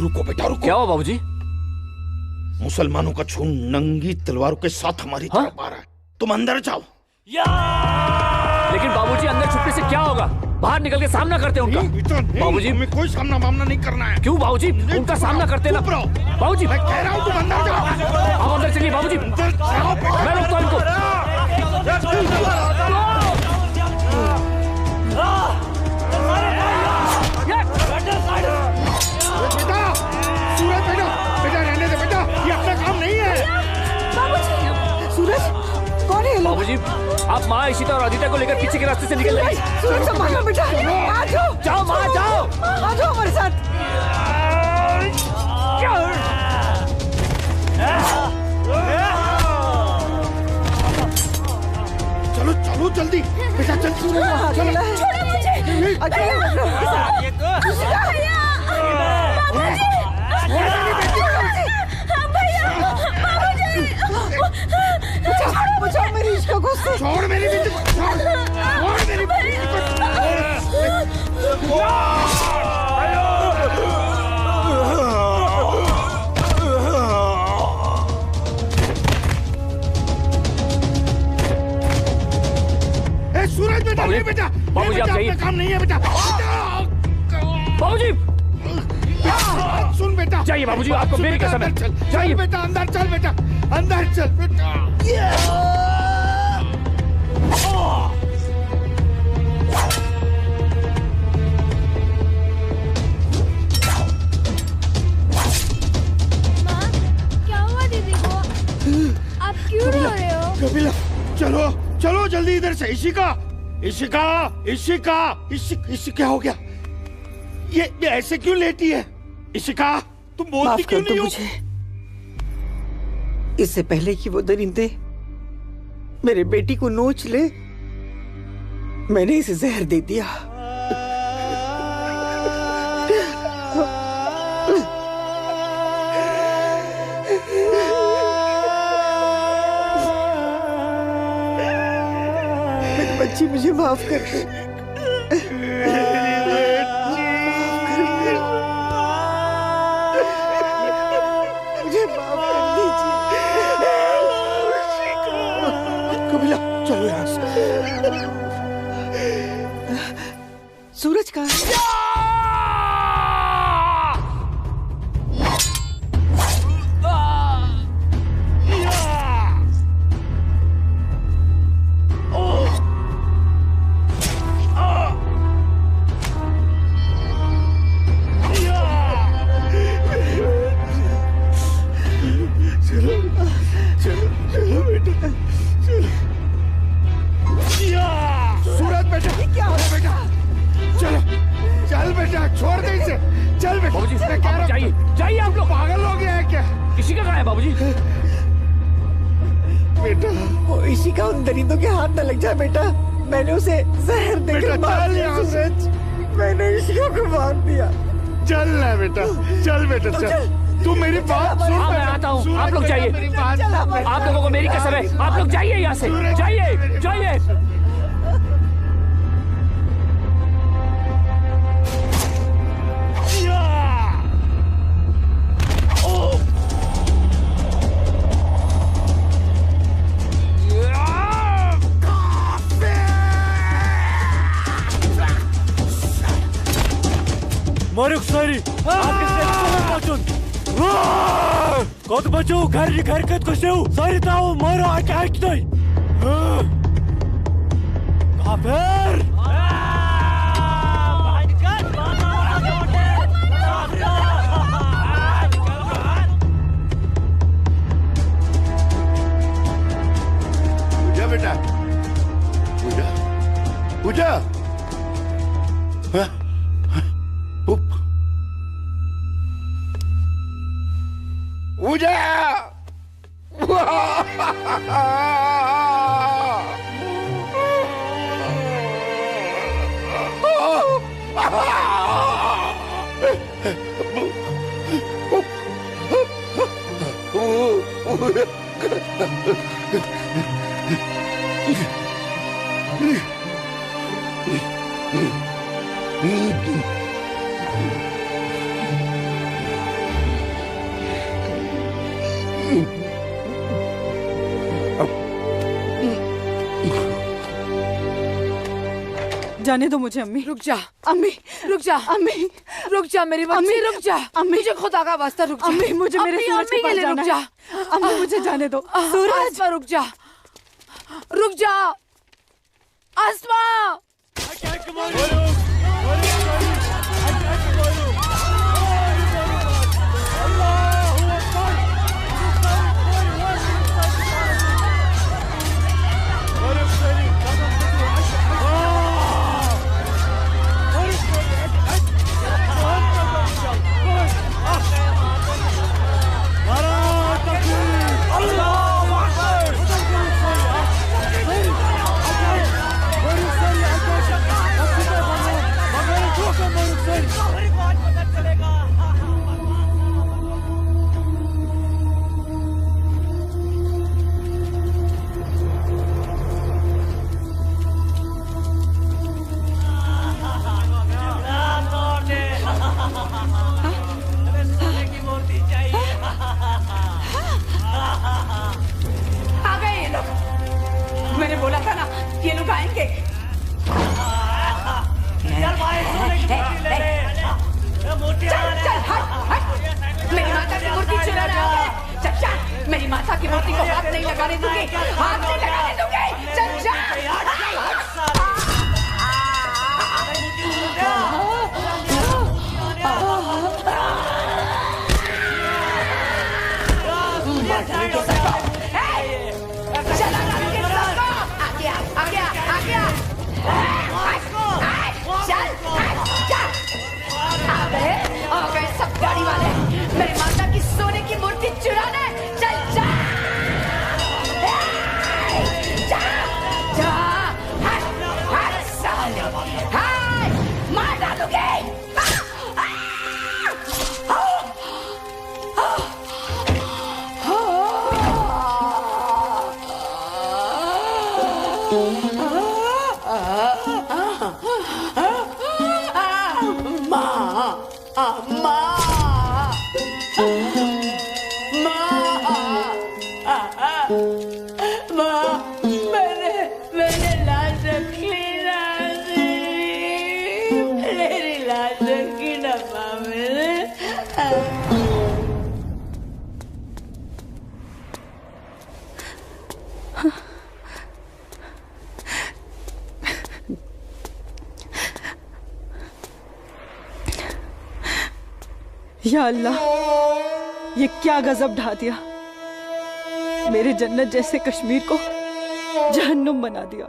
रुको बेटा, रुको। क्या हुआ बाबूजी? मुसलमानों का खून नंगी तलवारों के साथ हमारी तरफ आ रहा है। तुम अंदर जाओ। लेकिन बाबूजी, अंदर छुपने से क्या होगा? बाहर निकल के सामना करते हैं उनका। बाबूजी, हमें कोई सामना मामला नहीं करना है। क्यों बाबूजी? उनका सामना करते ना। बाबूजी, मैं कह रहा हूँ तुम अंदर जाओ। आप अंदर चलिए बाबूजी। मैं रोकता हूं इनको। बेटा रहने दे बेटा, ये अपना काम नहीं है। सूरज, कौन है? बाबूजी, आप माँ इशिता और आदित्य को लेकर पीछे के रास्ते से निकल जाइए। सूरज संभालो बेटा, आ जाओ। जाओ माँ, जाओ। आ जाओ हमारे साथ। चलो चलो जल्दी बेटा, चल चलो। छोड़ो मुझे। बचाओ मेरी इश्क को। छोड़ मेरी बेटी को, छोड़ मेरी बेटी को। सूरज बेटा, नहीं बेटा, बाबूजी आप जाइए। काम नहीं है बेटा। बाबूजी सुन बेटा, जाइए बाबूजी, आपको मेरी कसम है। जाइए बेटा, अंदर चल बेटा, अंदर चल बेटा। क्या हुआ दीदी को? आप क्यों रो रहे हो? कपिला, चलो चलो जल्दी इधर से। इशिका, इशिका, इशिका, इशिका, क्या हो गया? ये ऐसे क्यों लेटी है? इशिका, तुम बोलती क्यों नहीं हो? मुझे। इससे पहले कि वो दरिंदे मेरे बेटी को नोच ले, मैंने इसे जहर दे दिया। मेरी बच्ची, मुझे माफ कर दे। मुझे माफ कर दीजिए। कबिला, चलो यहाँ से। सूरज कहाँ है? बेटा, मैंने उसे जहर देकर मार दिया। सूरज, मैंने इश्क को मार दिया। चल ना बेटा, चल बेटा, चल। तू मेरी बात सुन। मैं आता हूँ, आप लोग जाइए। आप लोगों को मेरी कसम है, आप लोग जाइए यहाँ से, जाइए, जाइए। मारुक सारी कत बचो घर घर कत कसे सारी ताऊ मारो आके आके नहीं काफिर पूजा बेटा, पूजा, पूजा, पूजा, जाने दो मुझे। अम्मी रुक जा, अम्मी रुक जा, अम्मी रुक जा मेरी बच्ची, रुक जा। अम्मी, मुझे खुदा का वास्ता रुक जा। अम्मी, मुझे मेरे सूरज के पास जाना है। अम्मी, मुझे जाने दो। सूरज, आसमा रुक जा, रुक जा आसमा। मैंने बोला था ना, ये लोग आएंगे। चल, हट। मेरी माता की मूर्ति चुरा रहा है। चल, मेरी माता की मूर्ति को हाथ नहीं लगाने दूंगी, हाथ नहीं लगाने दूंगी। चल, चल। सब गाड़ी वाले मेरी माता की सोने की मूर्ति चुराने। चल चल। या अल्लाह, ये क्या गजब ढा दिया। मेरे जन्नत जैसे कश्मीर को जहन्नुम बना दिया।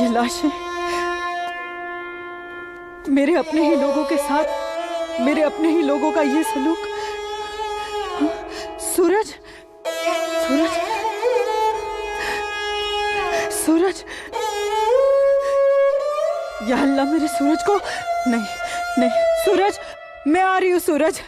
ये लाशें मेरे अपने ही लोगों के साथ, मेरे अपने ही लोगों का ये सलूक। सूरज, सूरज, सूरज, या अल्लाह, मेरे सूरज को नहीं, नहीं, सूरज, मैं आ रही हूँ सूरज।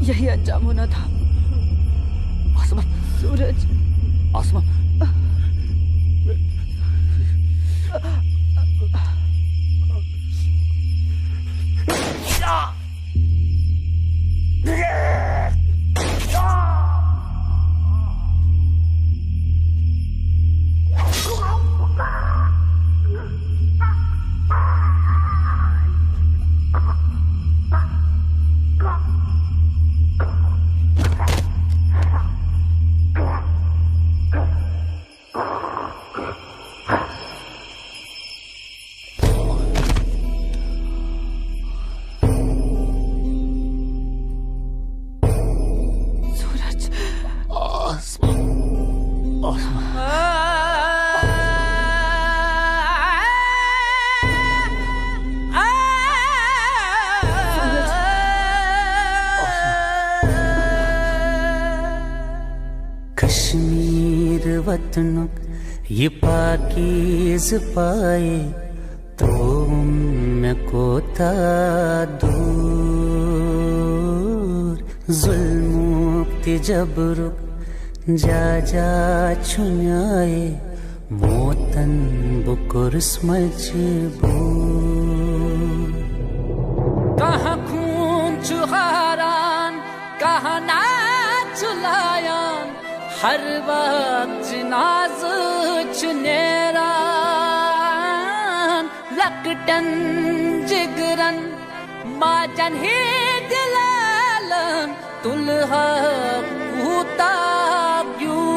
यही अंजाम होना था। आसमा, सूरज, आसमा, वतनुक ये पाकीज़ पाए तो मैं कोता दूर जुल्मुक्ति जबरुक जा जा छुन्याए मोतन बुकुर्स मजबूर कहाँ खून चुहारान कहाँ ना चुलायान हर वक्त नाज चुनेरान लकटन जिगरन माजन ही दिलालन तुलहा कूता क्यों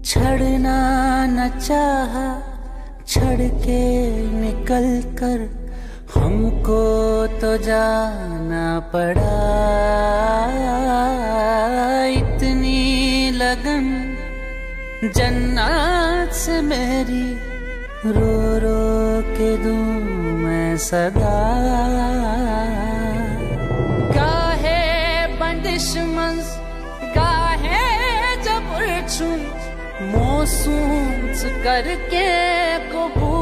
छड़ना न चाहा छड़ के निकल कर हमको तो जाना पड़ा इतनी लगन जन्नत से मेरी रो रो के दूं मैं सदा गाहे बंदिश मंज गाहे जबर छुं मोसूस करके कबूल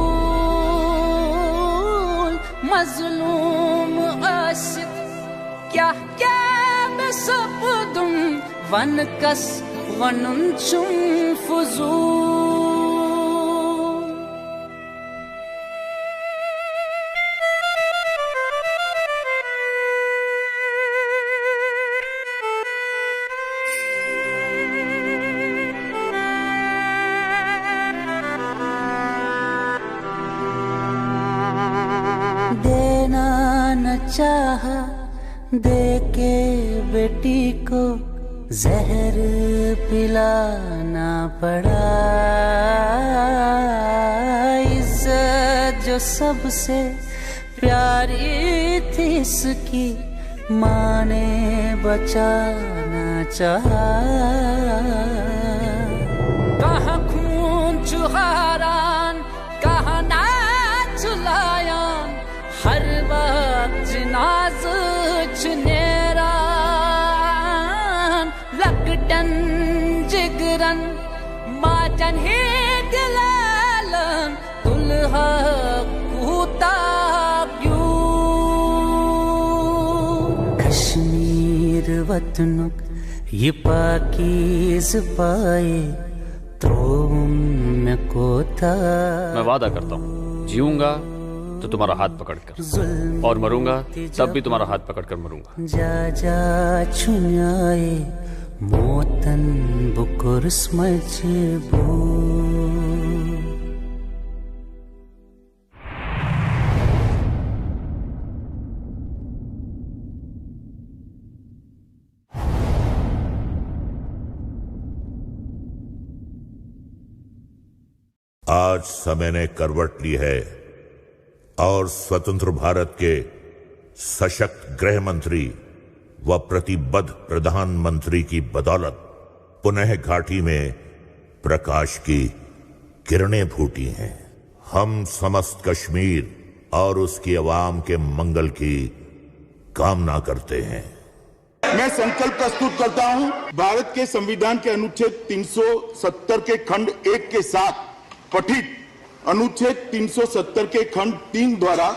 मजलूम आशिक क्या क्या मैं सब दूं वन कस वनुन चुम फुजूल चाहा दे के बेटी को जहर पिलाना पड़ा इज्जत जो सबसे प्यारी थी इसकी माँ ने बचाना चाहा। कहाँ खून चुहारान कहाँ नाच लायान, हर वक्त नाज चुनेरान लकटन जिगरन माजन ही दिलालन दुल्हा कूता क्यों। कश्मीर वतनुक ये पाकीज़ पाए तो मैं कोता। मैं वादा करता हूँ जीऊंगा तो तुम्हारा हाथ पकड़कर, और मरूंगा तब भी तुम्हारा हाथ पकड़कर मरूंगा। जा जा छुन्याए मोतन बुकुर समझबू। आज समय ने करवट ली है और स्वतंत्र भारत के सशक्त गृह मंत्री व प्रतिबद्ध प्रधानमंत्री की बदौलत पुनः घाटी में प्रकाश की किरणें फूटी हैं। हम समस्त कश्मीर और उसकी आवाम के मंगल की कामना करते हैं। मैं संकल्प प्रस्तुत करता हूं भारत के संविधान के अनुच्छेद 370 के खंड 1 के साथ पठित अनुच्छेद 370 के खंड 3 द्वारा